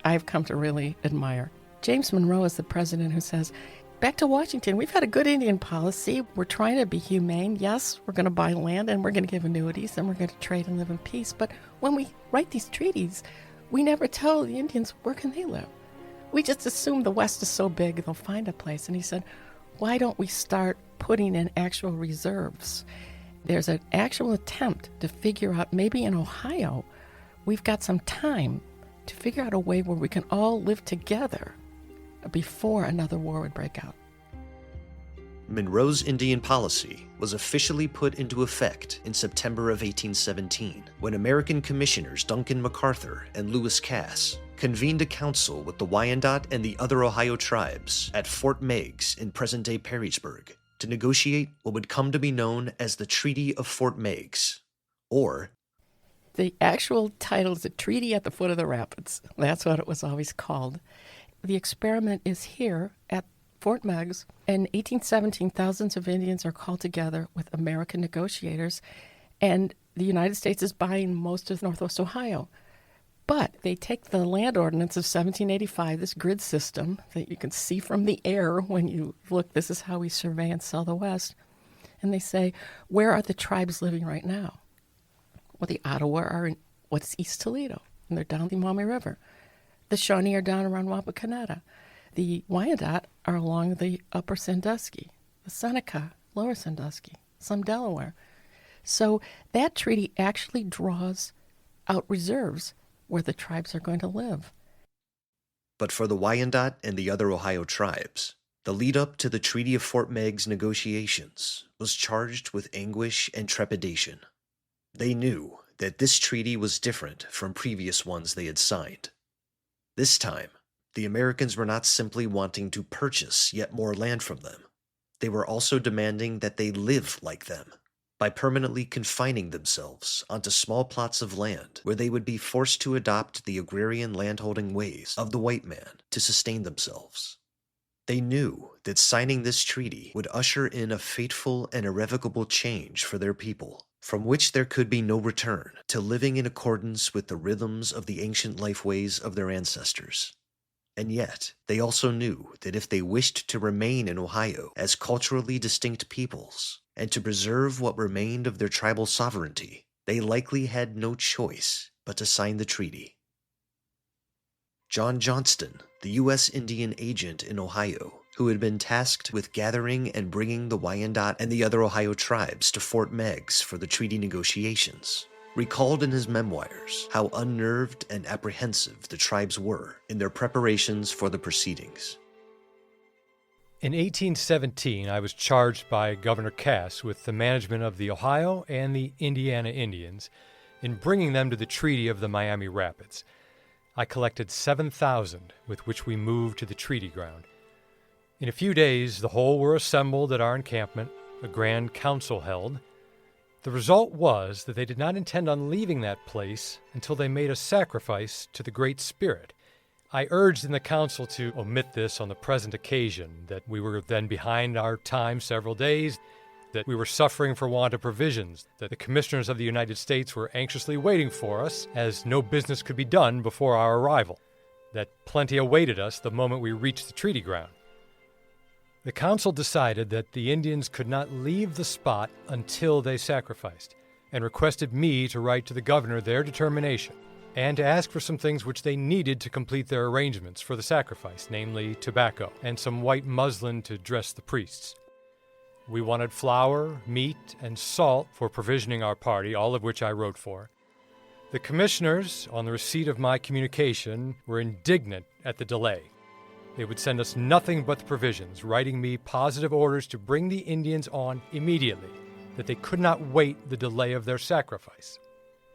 I've come to really admire. James Monroe is the president who says, back to Washington, we've had a good Indian policy. We're trying to be humane. Yes, we're going to buy land and we're going to give annuities and we're going to trade and live in peace. But when we write these treaties, we never tell the Indians where can they live. We just assume the West is so big they'll find a place. And he said, why don't we start putting in actual reserves? There's an actual attempt to figure out, maybe in Ohio, we've got some time to figure out a way where we can all live together before another war would break out. Monroe's Indian policy was officially put into effect in September of 1817, when American commissioners Duncan MacArthur and Lewis Cass convened a council with the Wyandotte and the other Ohio tribes at Fort Meigs in present-day Perrysburg to negotiate what would come to be known as the Treaty of Fort Meigs, or the actual title is the Treaty at the Foot of the Rapids. That's what it was always called. The experiment is here at Fort Meigs. In 1817, thousands of Indians are called together with American negotiators, and the United States is buying most of Northwest Ohio. But they take the Land Ordinance of 1785, this grid system that you can see from the air when you look, this is how we survey and sell the West, and they say, where are the tribes living right now? Well, the Ottawa are in what's East Toledo, and they're down the Maumee River. The Shawnee are down around Wapakoneta. The Wyandotte are along the Upper Sandusky. The Seneca, Lower Sandusky, some Delaware. So that treaty actually draws out reserves where the tribes are going to live. But for the Wyandotte and the other Ohio tribes, the lead-up to the Treaty of Fort Meigs negotiations was charged with anguish and trepidation. They knew that this treaty was different from previous ones they had signed. This time, the Americans were not simply wanting to purchase yet more land from them. They were also demanding that they live like them, by permanently confining themselves onto small plots of land where they would be forced to adopt the agrarian landholding ways of the white man to sustain themselves. They knew that signing this treaty would usher in a fateful and irrevocable change for their people, from which there could be no return to living in accordance with the rhythms of the ancient lifeways of their ancestors. And yet, they also knew that if they wished to remain in Ohio as culturally distinct peoples, and to preserve what remained of their tribal sovereignty, they likely had no choice but to sign the treaty. John Johnston, the U.S. Indian agent in Ohio, who had been tasked with gathering and bringing the Wyandotte and the other Ohio tribes to Fort Meigs for the treaty negotiations, recalled in his memoirs how unnerved and apprehensive the tribes were in their preparations for the proceedings. In 1817, I was charged by Governor Cass with the management of the Ohio and the Indiana Indians in bringing them to the Treaty of the Miami Rapids. I collected 7,000 with which we moved to the treaty ground. In a few days, the whole were assembled at our encampment, a grand council held. The result was that they did not intend on leaving that place until they made a sacrifice to the Great Spirit. I urged in the council to omit this on the present occasion, that we were then behind our time several days, that we were suffering for want of provisions, that the commissioners of the United States were anxiously waiting for us, as no business could be done before our arrival, that plenty awaited us the moment we reached the treaty ground. The council decided that the Indians could not leave the spot until they sacrificed, and requested me to write to the governor their determination, and to ask for some things which they needed to complete their arrangements for the sacrifice, namely tobacco and some white muslin to dress the priests. We wanted flour, meat, and salt for provisioning our party, all of which I wrote for. The commissioners, on the receipt of my communication, were indignant at the delay. They would send us nothing but the provisions, writing me positive orders to bring the Indians on immediately, that they could not wait the delay of their sacrifice.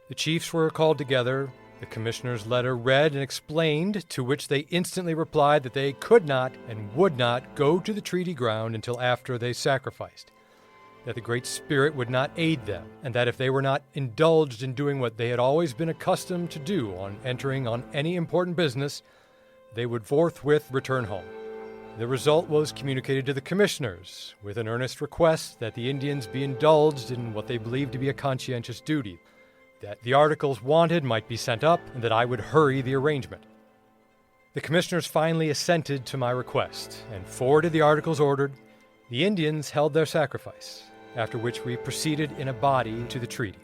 The chiefs were called together, The commissioner's letter read and explained, to which they instantly replied that they could not and would not go to the treaty ground until after they sacrificed, that the Great Spirit would not aid them, and that if they were not indulged in doing what they had always been accustomed to do on entering on any important business, they would forthwith return home. The result was communicated to the commissioners, with an earnest request that the Indians be indulged in what they believed to be a conscientious duty, that the articles wanted might be sent up, and that I would hurry the arrangement. The commissioners finally assented to my request and forwarded the articles ordered. The Indians held their sacrifice, after which we proceeded in a body to the treaty.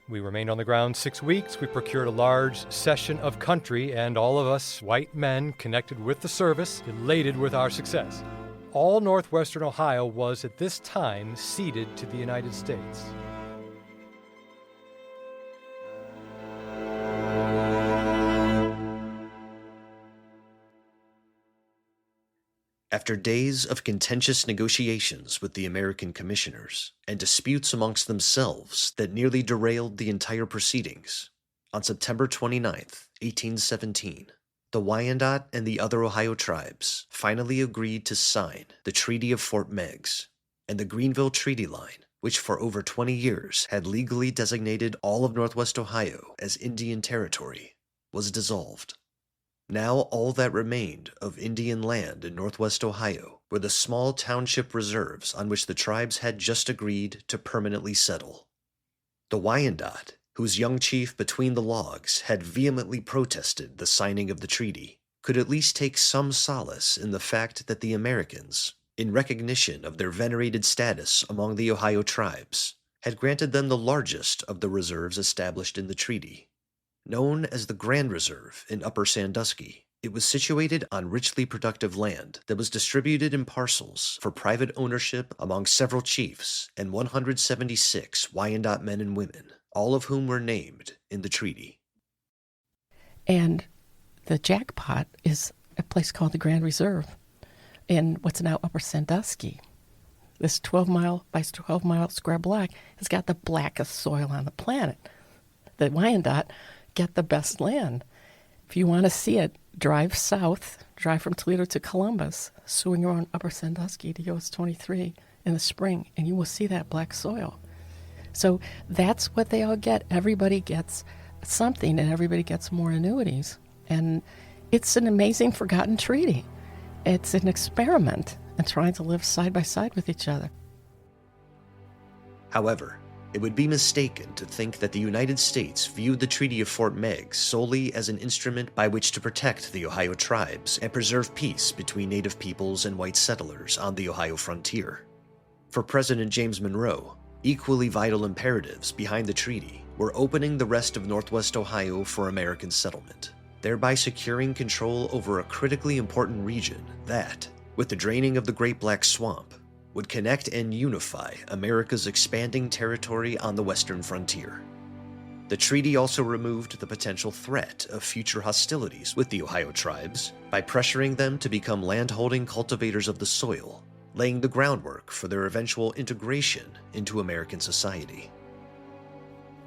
We remained on the ground 6 weeks. We procured a large cession of country, and all of us white men connected with the service, elated with our success. All northwestern Ohio was at this time ceded to the United States. After days of contentious negotiations with the American commissioners and disputes amongst themselves that nearly derailed the entire proceedings, on September 29, 1817, the Wyandotte and the other Ohio tribes finally agreed to sign the Treaty of Fort Meigs, and the Greenville Treaty Line, which for over 20 years had legally designated all of Northwest Ohio as Indian Territory, was dissolved. Now all that remained of Indian land in Northwest Ohio were the small township reserves on which the tribes had just agreed to permanently settle. The Wyandotte, whose young chief between the logs had vehemently protested the signing of the treaty, could at least take some solace in the fact that the Americans, in recognition of their venerated status among the Ohio tribes, had granted them the largest of the reserves established in the treaty. Known as the Grand Reserve in Upper Sandusky, it was situated on richly productive land that was distributed in parcels for private ownership among several chiefs and 176 Wyandotte men and women, all of whom were named in the treaty. And the jackpot is a place called the Grand Reserve in what's now Upper Sandusky. This 12-mile by 12-mile square block has got the blackest soil on the planet. The Wyandotte get the best land. If you want to see it, drive south, drive from Toledo to Columbus, swing around Upper Sandusky to US 23 in the spring, and you will see that black soil. So that's what they all get. Everybody gets something, and everybody gets more annuities. And it's an amazing forgotten treaty. It's an experiment in trying to live side by side with each other. However, it would be mistaken to think that the United States viewed the Treaty of Fort Meigs solely as an instrument by which to protect the Ohio tribes and preserve peace between native peoples and white settlers on the Ohio frontier. For President James Monroe, equally vital imperatives behind the treaty were opening the rest of Northwest Ohio for American settlement, thereby securing control over a critically important region that, with the draining of the Great Black Swamp, would connect and unify America's expanding territory on the western frontier. The treaty also removed the potential threat of future hostilities with the Ohio tribes by pressuring them to become landholding cultivators of the soil, laying the groundwork for their eventual integration into American society.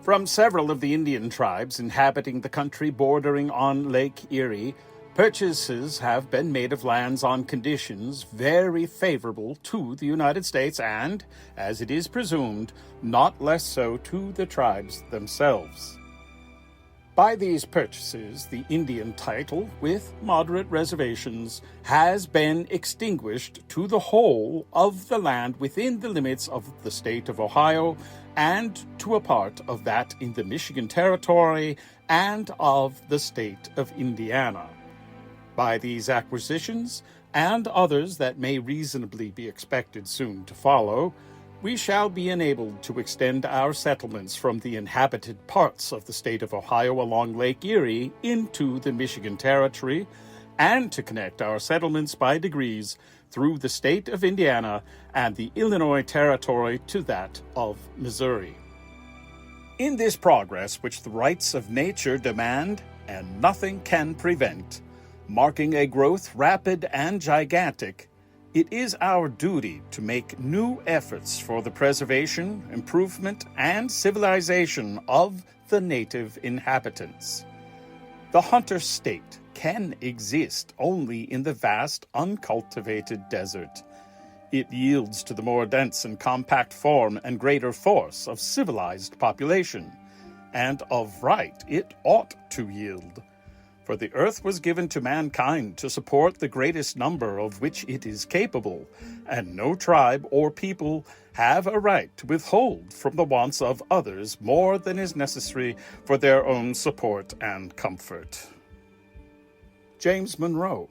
From several of the Indian tribes inhabiting the country bordering on Lake Erie, purchases have been made of lands on conditions very favorable to the United States and, as it is presumed, not less so to the tribes themselves. By these purchases, the Indian title, with moderate reservations, has been extinguished to the whole of the land within the limits of the state of Ohio and to a part of that in the Michigan Territory and of the state of Indiana. By these acquisitions, and others that may reasonably be expected soon to follow, we shall be enabled to extend our settlements from the inhabited parts of the state of Ohio along Lake Erie into the Michigan Territory, and to connect our settlements by degrees through the state of Indiana and the Illinois Territory to that of Missouri. In this progress which the rights of nature demand, and nothing can prevent, marking a growth rapid and gigantic, it is our duty to make new efforts for the preservation, improvement, and civilization of the native inhabitants. The hunter state can exist only in the vast, uncultivated desert. It yields to the more dense and compact form and greater force of civilized population, and of right it ought to yield. For the earth was given to mankind to support the greatest number of which it is capable, and no tribe or people have a right to withhold from the wants of others more than is necessary for their own support and comfort. James Monroe.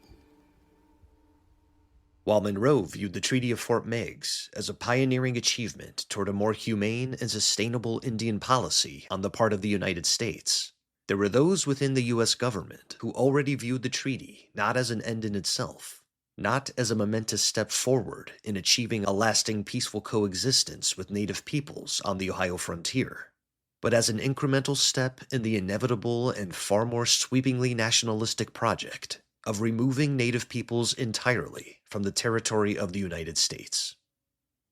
While Monroe viewed the Treaty of Fort Meigs as a pioneering achievement toward a more humane and sustainable Indian policy on the part of the United States, there were those within the U.S. government who already viewed the treaty not as an end in itself, not as a momentous step forward in achieving a lasting peaceful coexistence with Native peoples on the Ohio frontier, but as an incremental step in the inevitable and far more sweepingly nationalistic project of removing Native peoples entirely from the territory of the United States.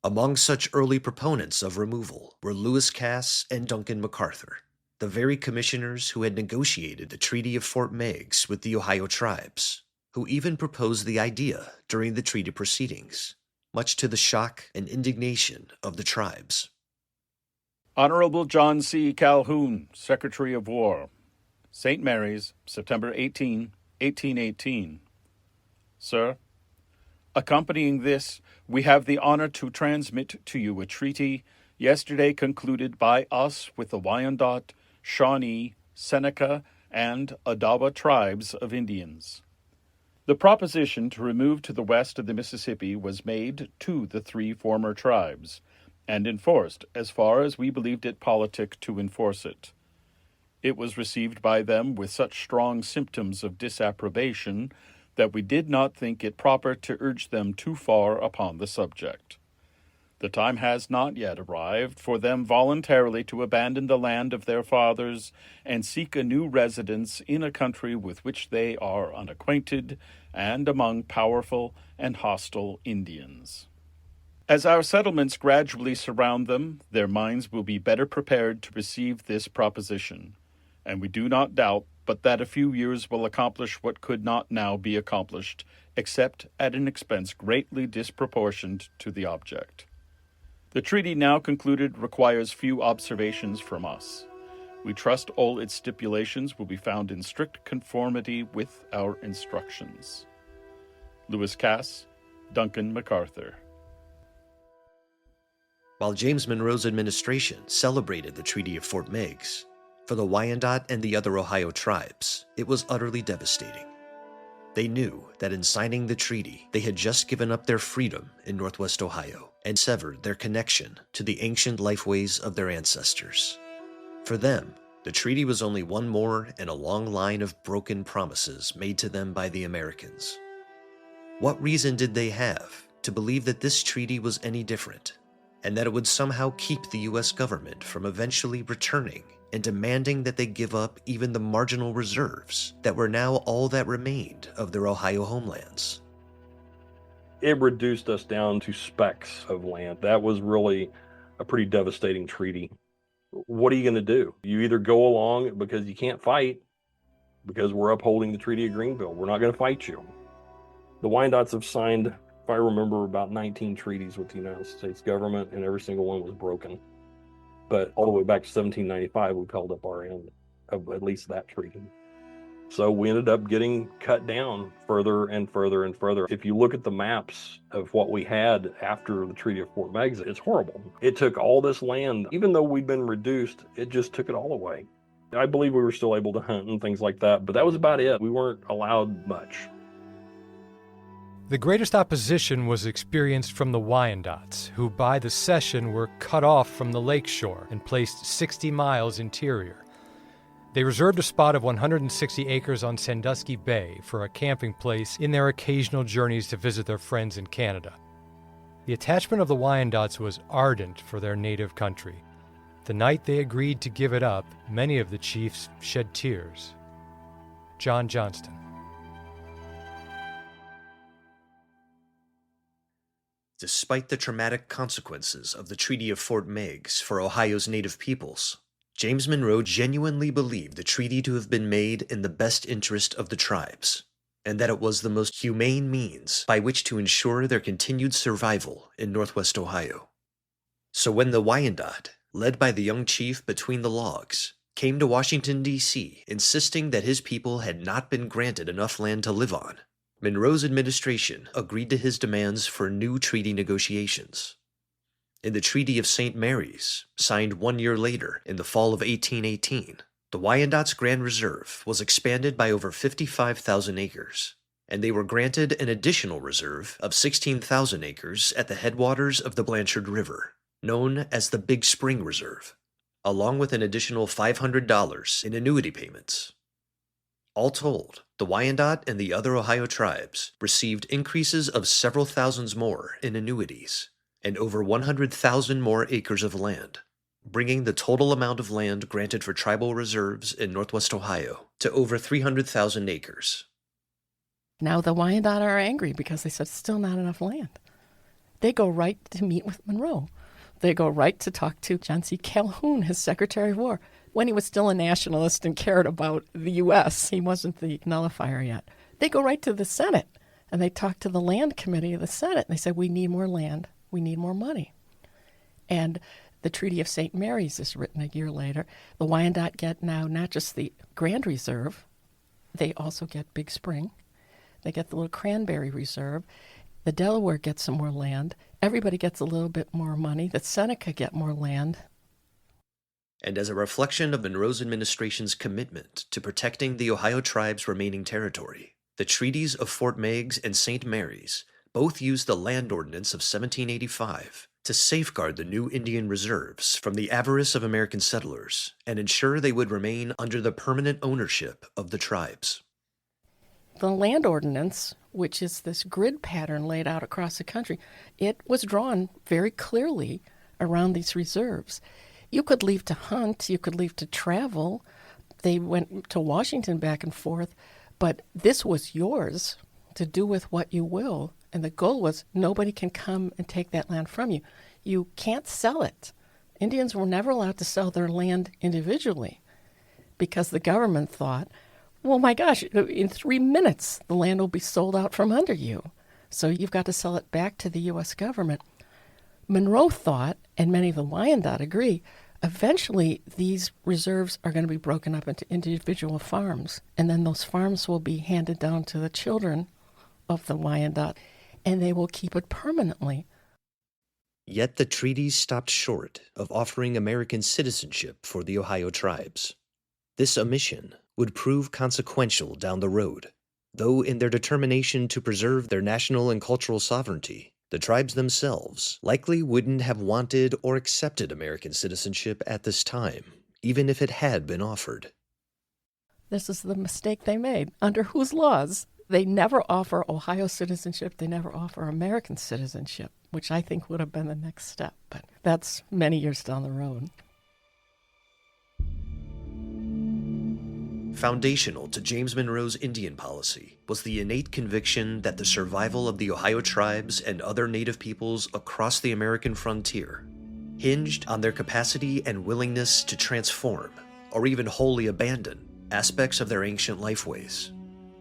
Among such early proponents of removal were Lewis Cass and Duncan MacArthur, the very commissioners who had negotiated the Treaty of Fort Meigs with the Ohio tribes, who even proposed the idea during the treaty proceedings, much to the shock and indignation of the tribes. Honorable John C. Calhoun, Secretary of War, St. Mary's, September 18, 1818. Sir, accompanying this, we have the honor to transmit to you a treaty yesterday concluded by us with the Wyandotte, Shawnee, Seneca, and Odawa tribes of Indians. The proposition to remove to the west of the Mississippi was made to the three former tribes, and enforced as far as we believed it politic to enforce it. It was received by them with such strong symptoms of disapprobation that we did not think it proper to urge them too far upon the subject. The time has not yet arrived for them voluntarily to abandon the land of their fathers and seek a new residence in a country with which they are unacquainted and among powerful and hostile Indians. As our settlements gradually surround them, their minds will be better prepared to receive this proposition, and we do not doubt but that a few years will accomplish what could not now be accomplished, except at an expense greatly disproportioned to the object. The treaty now concluded requires few observations from us. We trust all its stipulations will be found in strict conformity with our instructions. Lewis Cass, Duncan MacArthur. While James Monroe's administration celebrated the Treaty of Fort Meigs, for the Wyandotte and the other Ohio tribes, it was utterly devastating. They knew that in signing the treaty, they had just given up their freedom in Northwest Ohio and severed their connection to the ancient lifeways of their ancestors. For them, the treaty was only one more in a long line of broken promises made to them by the Americans. What reason did they have to believe that this treaty was any different, and that it would somehow keep the U.S. government from eventually returning and demanding that they give up even the marginal reserves that were now all that remained of their Ohio homelands? It reduced us down to specks of land. That was really a pretty devastating treaty. What are you going to do? You either go along because you can't fight, because we're upholding the Treaty of Greenville. We're not going to fight you. The Wyandottes have signed, if I remember, about 19 treaties with the United States government, and every single one was broken. But all the way back to 1795, we've held up our end of at least that treaty. So we ended up getting cut down further and further and further. If you look at the maps of what we had after the Treaty of Fort Meigs, it's horrible. It took all this land, even though we'd been reduced, it just took it all away. I believe we were still able to hunt and things like that, but that was about it. We weren't allowed much. The greatest opposition was experienced from the Wyandottes, who by the cession were cut off from the lakeshore and placed 60 miles interior. They reserved a spot of 160 acres on Sandusky Bay for a camping place in their occasional journeys to visit their friends in Canada. The attachment of the Wyandottes was ardent for their native country. The night they agreed to give it up, many of the chiefs shed tears. John Johnston. Despite the traumatic consequences of the Treaty of Fort Meigs for Ohio's native peoples, James Monroe genuinely believed the treaty to have been made in the best interest of the tribes, and that it was the most humane means by which to ensure their continued survival in Northwest Ohio. So when the Wyandotte, led by the young chief between the logs, came to Washington, D.C., insisting that his people had not been granted enough land to live on, Monroe's administration agreed to his demands for new treaty negotiations. In the Treaty of St. Mary's, signed 1 year later in the fall of 1818, the Wyandotte's Grand Reserve was expanded by over 55,000 acres, and they were granted an additional reserve of 16,000 acres at the headwaters of the Blanchard River, known as the Big Spring Reserve, along with an additional $500 in annuity payments. All told, the Wyandotte and the other Ohio tribes received increases of several thousands more in annuities and over 100,000 more acres of land, bringing the total amount of land granted for tribal reserves in Northwest Ohio to over 300,000 acres. Now the Wyandotte are angry because they said still not enough land. They go right to meet with Monroe. They go right to talk to John C. Calhoun, his Secretary of War, when he was still a nationalist and cared about the U.S. He wasn't the nullifier yet. They go right to the Senate, and they talk to the Land Committee of the Senate, and they said, we need more land. We need more money. And the Treaty of St. Mary's is written a year later. The Wyandotte get now not just the Grand Reserve, they also get Big Spring. They get the little Cranberry Reserve. The Delaware gets some more land. Everybody gets a little bit more money. The Seneca get more land. And as a reflection of Monroe's administration's commitment to protecting the Ohio tribe's remaining territory, the treaties of Fort Meigs and St. Mary's both used the Land Ordinance of 1785 to safeguard the new Indian reserves from the avarice of American settlers and ensure they would remain under the permanent ownership of the tribes. The Land Ordinance, which is this grid pattern laid out across the country, it was drawn very clearly around these reserves. You could leave to hunt, you could leave to travel. They went to Washington back and forth, but this was yours to do with what you will. And the goal was nobody can come and take that land from you. You can't sell it. Indians were never allowed to sell their land individually because the government thought, well, my gosh, in 3 minutes, the land will be sold out from under you. So you've got to sell it back to the U.S. government. Monroe thought, and many of the Wyandotte agree, eventually these reserves are going to be broken up into individual farms, and then those farms will be handed down to the children of the Wyandotte, and they will keep it permanently. Yet the treaties stopped short of offering American citizenship for the Ohio tribes. This omission would prove consequential down the road, though in their determination to preserve their national and cultural sovereignty, the tribes themselves likely wouldn't have wanted or accepted American citizenship at this time, even if it had been offered. This is the mistake they made. Under whose laws? They never offer Ohio citizenship. They never offer American citizenship, which I think would have been the next step. But that's many years down the road. Foundational to James Monroe's Indian policy was the innate conviction that the survival of the Ohio tribes and other native peoples across the American frontier hinged on their capacity and willingness to transform, or even wholly abandon, aspects of their ancient lifeways,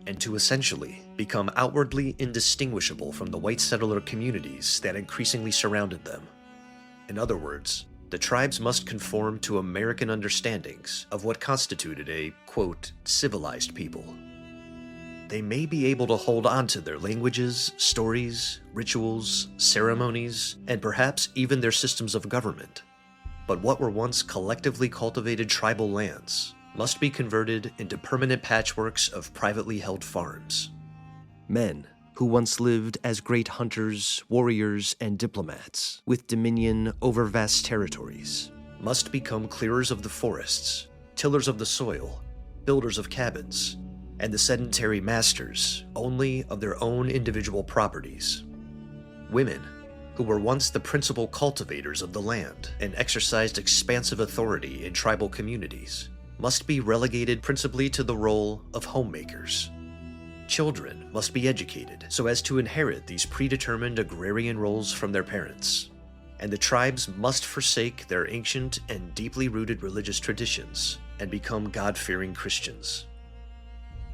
and to essentially become outwardly indistinguishable from the white settler communities that increasingly surrounded them. In other words, the tribes must conform to American understandings of what constituted a, quote, civilized people. They may be able to hold on to their languages, stories, rituals, ceremonies, and perhaps even their systems of government. But what were once collectively cultivated tribal lands must be converted into permanent patchworks of privately held farms. Men who once lived as great hunters, warriors, and diplomats with dominion over vast territories must become clearers of the forests, tillers of the soil, builders of cabins, and the sedentary masters only of their own individual properties. Women, who were once the principal cultivators of the land and exercised expansive authority in tribal communities, must be relegated principally to the role of homemakers. Children must be educated so as to inherit these predetermined agrarian roles from their parents. and the tribes must forsake their ancient and deeply rooted religious traditions and become God-fearing Christians.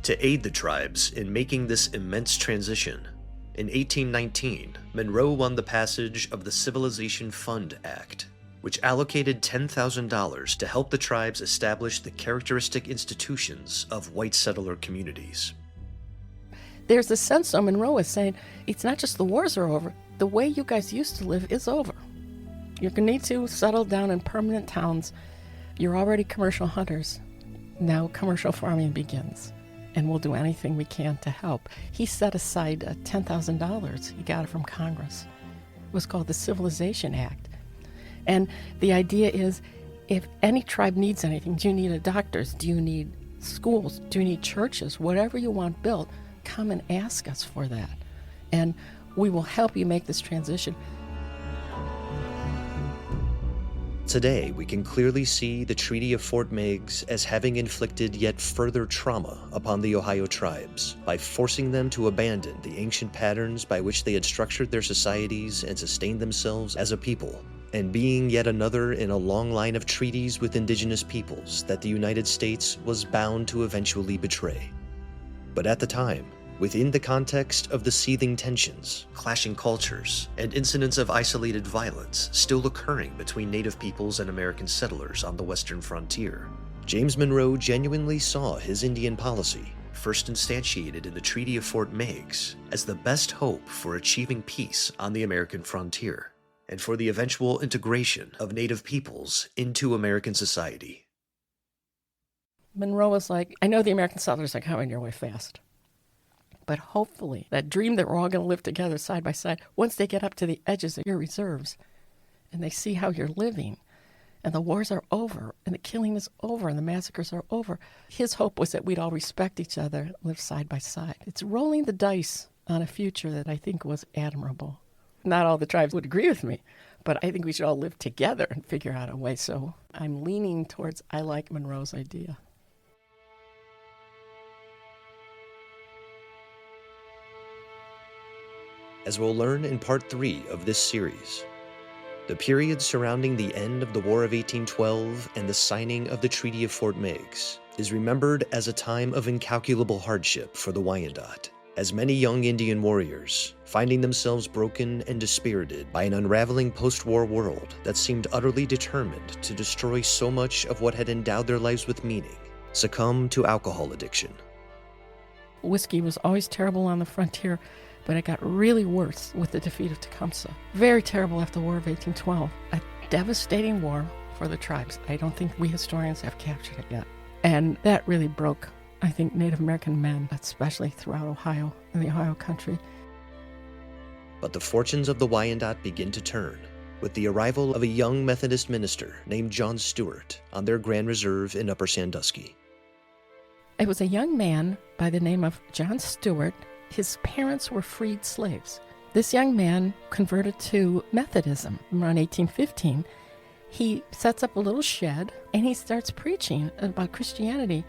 To aid the tribes in making this immense transition, in 1819, Monroe won the passage of the Civilization Fund Act, which allocated $10,000 to help the tribes establish the characteristic institutions of white settler communities. There's a sense, though, Monroe is saying, it's not just the wars are over, the way you guys used to live is over. You're going to need to settle down in permanent towns. You're already commercial hunters. Now commercial farming begins, and we'll do anything we can to help. He set aside $10,000. He got it from Congress. It was called the Civilization Act. And the idea is, if any tribe needs anything, do you need a doctors? Do you need schools? Do you need churches? Whatever you want built, come and ask us for that. And we will help you make this transition. Today, we can clearly see the Treaty of Fort Meigs as having inflicted yet further trauma upon the Ohio tribes by forcing them to abandon the ancient patterns by which they had structured their societies and sustained themselves as a people, and being yet another in a long line of treaties with indigenous peoples that the United States was bound to eventually betray. But at the time, within the context of the seething tensions, clashing cultures, and incidents of isolated violence still occurring between Native peoples and American settlers on the western frontier, James Monroe genuinely saw his Indian policy, first instantiated in the Treaty of Fort Meigs, as the best hope for achieving peace on the American frontier, and for the eventual integration of Native peoples into American society. Monroe was like, I know the American settlers are coming your way fast. But hopefully, that dream that we're all going to live together side by side, once they get up to the edges of your reserves and they see how you're living and the wars are over and the killing is over and the massacres are over, his hope was that we'd all respect each other, live side by side. It's rolling the dice on a future that I think was admirable. Not all the tribes would agree with me, but I think we should all live together and figure out a way. So I'm leaning towards I like Monroe's idea. As we'll learn in Part 3 of this series, the period surrounding the end of the War of 1812 and the signing of the Treaty of Fort Meigs is remembered as a time of incalculable hardship for the Wyandotte, as many young Indian warriors, finding themselves broken and dispirited by an unraveling post-war world that seemed utterly determined to destroy so much of what had endowed their lives with meaning, succumb to alcohol addiction. Whiskey was always terrible on the frontier, but it got really worse with the defeat of Tecumseh. Very terrible after the War of 1812. A devastating war for the tribes. I don't think we historians have captured it yet. And that really broke, I think, Native American men, especially throughout Ohio and the Ohio country. But the fortunes of the Wyandotte begin to turn with the arrival of a young Methodist minister named John Stewart on their Grand Reserve in Upper Sandusky. It was a young man by the name of John Stewart. His parents were freed slaves. This young man converted to Methodism around 1815. He sets up a little shed and he starts preaching about Christianity.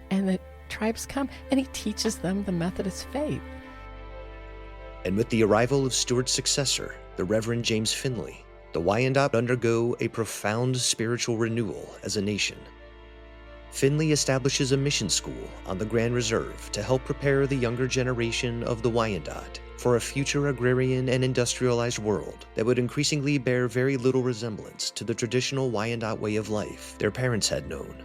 And the tribes come and he teaches them the Methodist faith. And with the arrival of Stewart's successor, the Reverend James Finley, the Wyandotte undergo a profound spiritual renewal as a nation. Finley establishes a mission school on the Grand Reserve to help prepare the younger generation of the Wyandotte for a future agrarian and industrialized world that would increasingly bear very little resemblance to the traditional Wyandotte way of life their parents had known.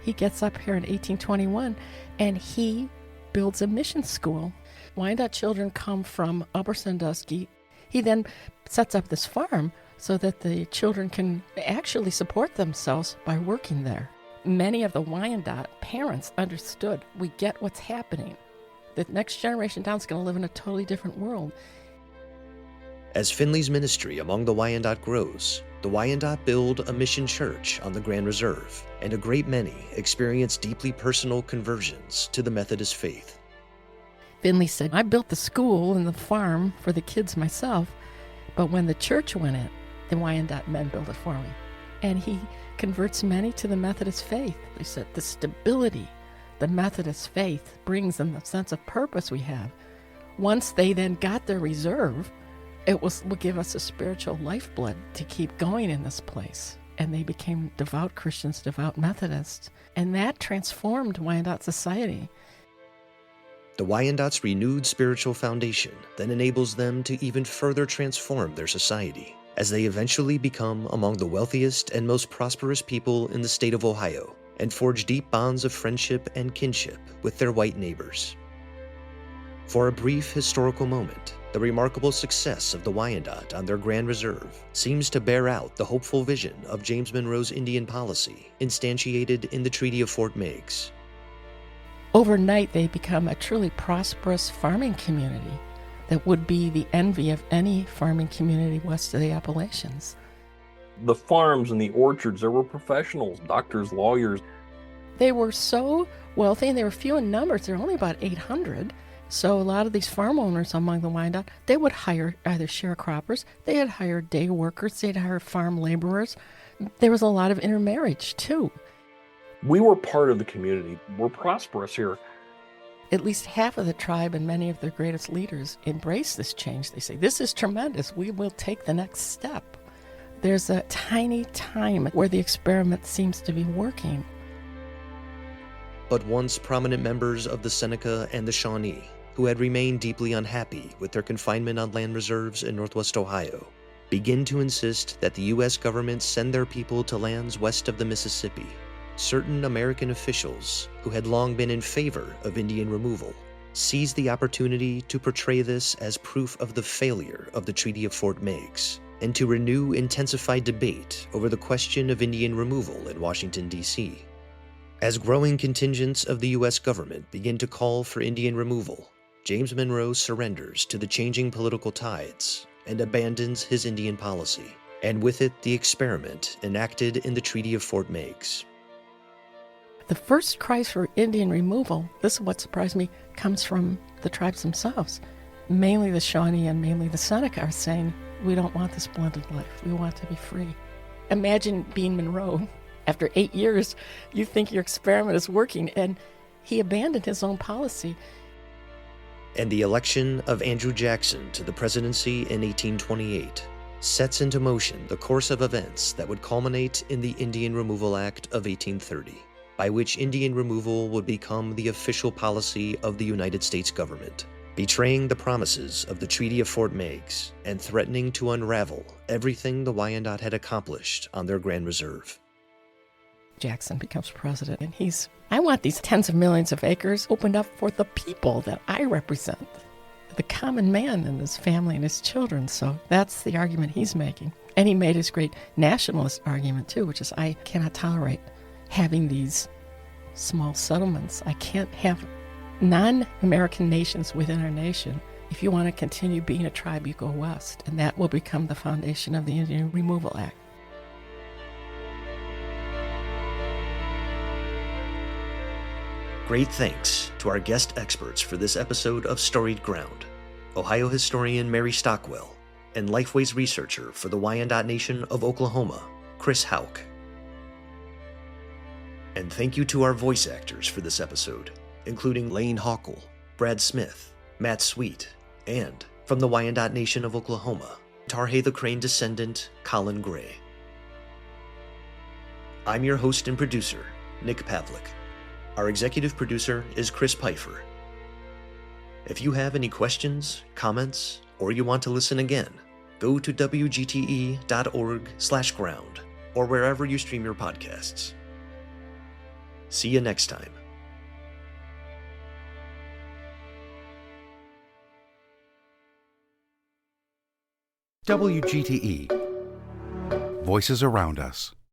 He gets up here in 1821 and he builds a mission school. Wyandotte children come from Upper Sandusky. He then sets up this farm so that the children can actually support themselves by working there. Many of the Wyandotte parents understood, we get what's happening. The next generation down is going to live in a totally different world. As Finley's ministry among the Wyandotte grows, the Wyandotte build a mission church on the Grand Reserve, and a great many experience deeply personal conversions to the Methodist faith. Finley said, I built the school and the farm for the kids myself, but when the church went in, the Wyandotte men built it for me. And he converts many to the Methodist faith. He said the stability the Methodist faith brings and the sense of purpose we have. Once they then got their reserve, It would give us a spiritual lifeblood to keep going in this place. And they became devout Christians, devout Methodists. And that transformed Wyandotte society. The Wyandotte's renewed spiritual foundation then enables them to even further transform their society, as they eventually become among the wealthiest and most prosperous people in the state of Ohio, and forge deep bonds of friendship and kinship with their white neighbors. For a brief historical moment, the remarkable success of the Wyandotte on their Grand Reserve seems to bear out the hopeful vision of James Monroe's Indian policy, instantiated in the Treaty of Fort Meigs. Overnight, they become a truly prosperous farming community that would be the envy of any farming community west of the Appalachians. The farms and the orchards, there were professionals, doctors, lawyers. They were so wealthy, and they were few in numbers. There were only about 800. So a lot of these farm owners among the Wyandotte, they would hire either sharecroppers, they had hired day workers, they'd hire farm laborers. There was a lot of intermarriage, too. We were part of the community. We're prosperous here. At least half of the tribe and many of their greatest leaders embrace this change. They say, this is tremendous. We will take the next step. There's a tiny time where the experiment seems to be working. But once prominent members of the Seneca and the Shawnee, who had remained deeply unhappy with their confinement on land reserves in northwest Ohio, begin to insist that the U.S. government send their people to lands west of the Mississippi, certain American officials who had long been in favor of Indian removal seized the opportunity to portray this as proof of the failure of the Treaty of Fort Meigs and to renew intensified debate over the question of Indian removal in Washington, D.C. As growing contingents of the U.S. government begin to call for Indian removal, James Monroe surrenders to the changing political tides and abandons his Indian policy, and with it the experiment enacted in the Treaty of Fort Meigs. The first cries for Indian removal, this is what surprised me, comes from the tribes themselves. Mainly the Shawnee and mainly the Seneca are saying, we don't want this blended life. We want to be free. Imagine being Monroe. After 8 years, you think your experiment is working, and he abandoned his own policy. And the election of Andrew Jackson to the presidency in 1828 sets into motion the course of events that would culminate in the Indian Removal Act of 1830, by which Indian removal would become the official policy of the United States government, betraying the promises of the Treaty of Fort Meigs and threatening to unravel everything the Wyandotte had accomplished on their Grand Reserve. Jackson becomes president, and I want these tens of millions of acres opened up for the people that I represent, the common man and his family and his children. So that's the argument he's making. And he made his great nationalist argument, too, which is I cannot tolerate having these small settlements. I can't have non-American nations within our nation. If you want to continue being a tribe, you go west, and that will become the foundation of the Indian Removal Act. Great thanks to our guest experts for this episode of Storied Ground, Ohio historian Mary Stockwell and Lifeways researcher for the Wyandotte Nation of Oklahoma, Chris Houck. And thank you to our voice actors for this episode, including Lane Hawkle, Brad Smith, Matt Sweet, and, from the Wyandotte Nation of Oklahoma, Tarhay the Crane descendant Colin Gray. I'm your host and producer, Nick Pavlik. Our executive producer is Chris Pfeiffer. If you have any questions, comments, or you want to listen again, go to wgte.org/ground or wherever you stream your podcasts. See you next time. WGTE. Voices around us.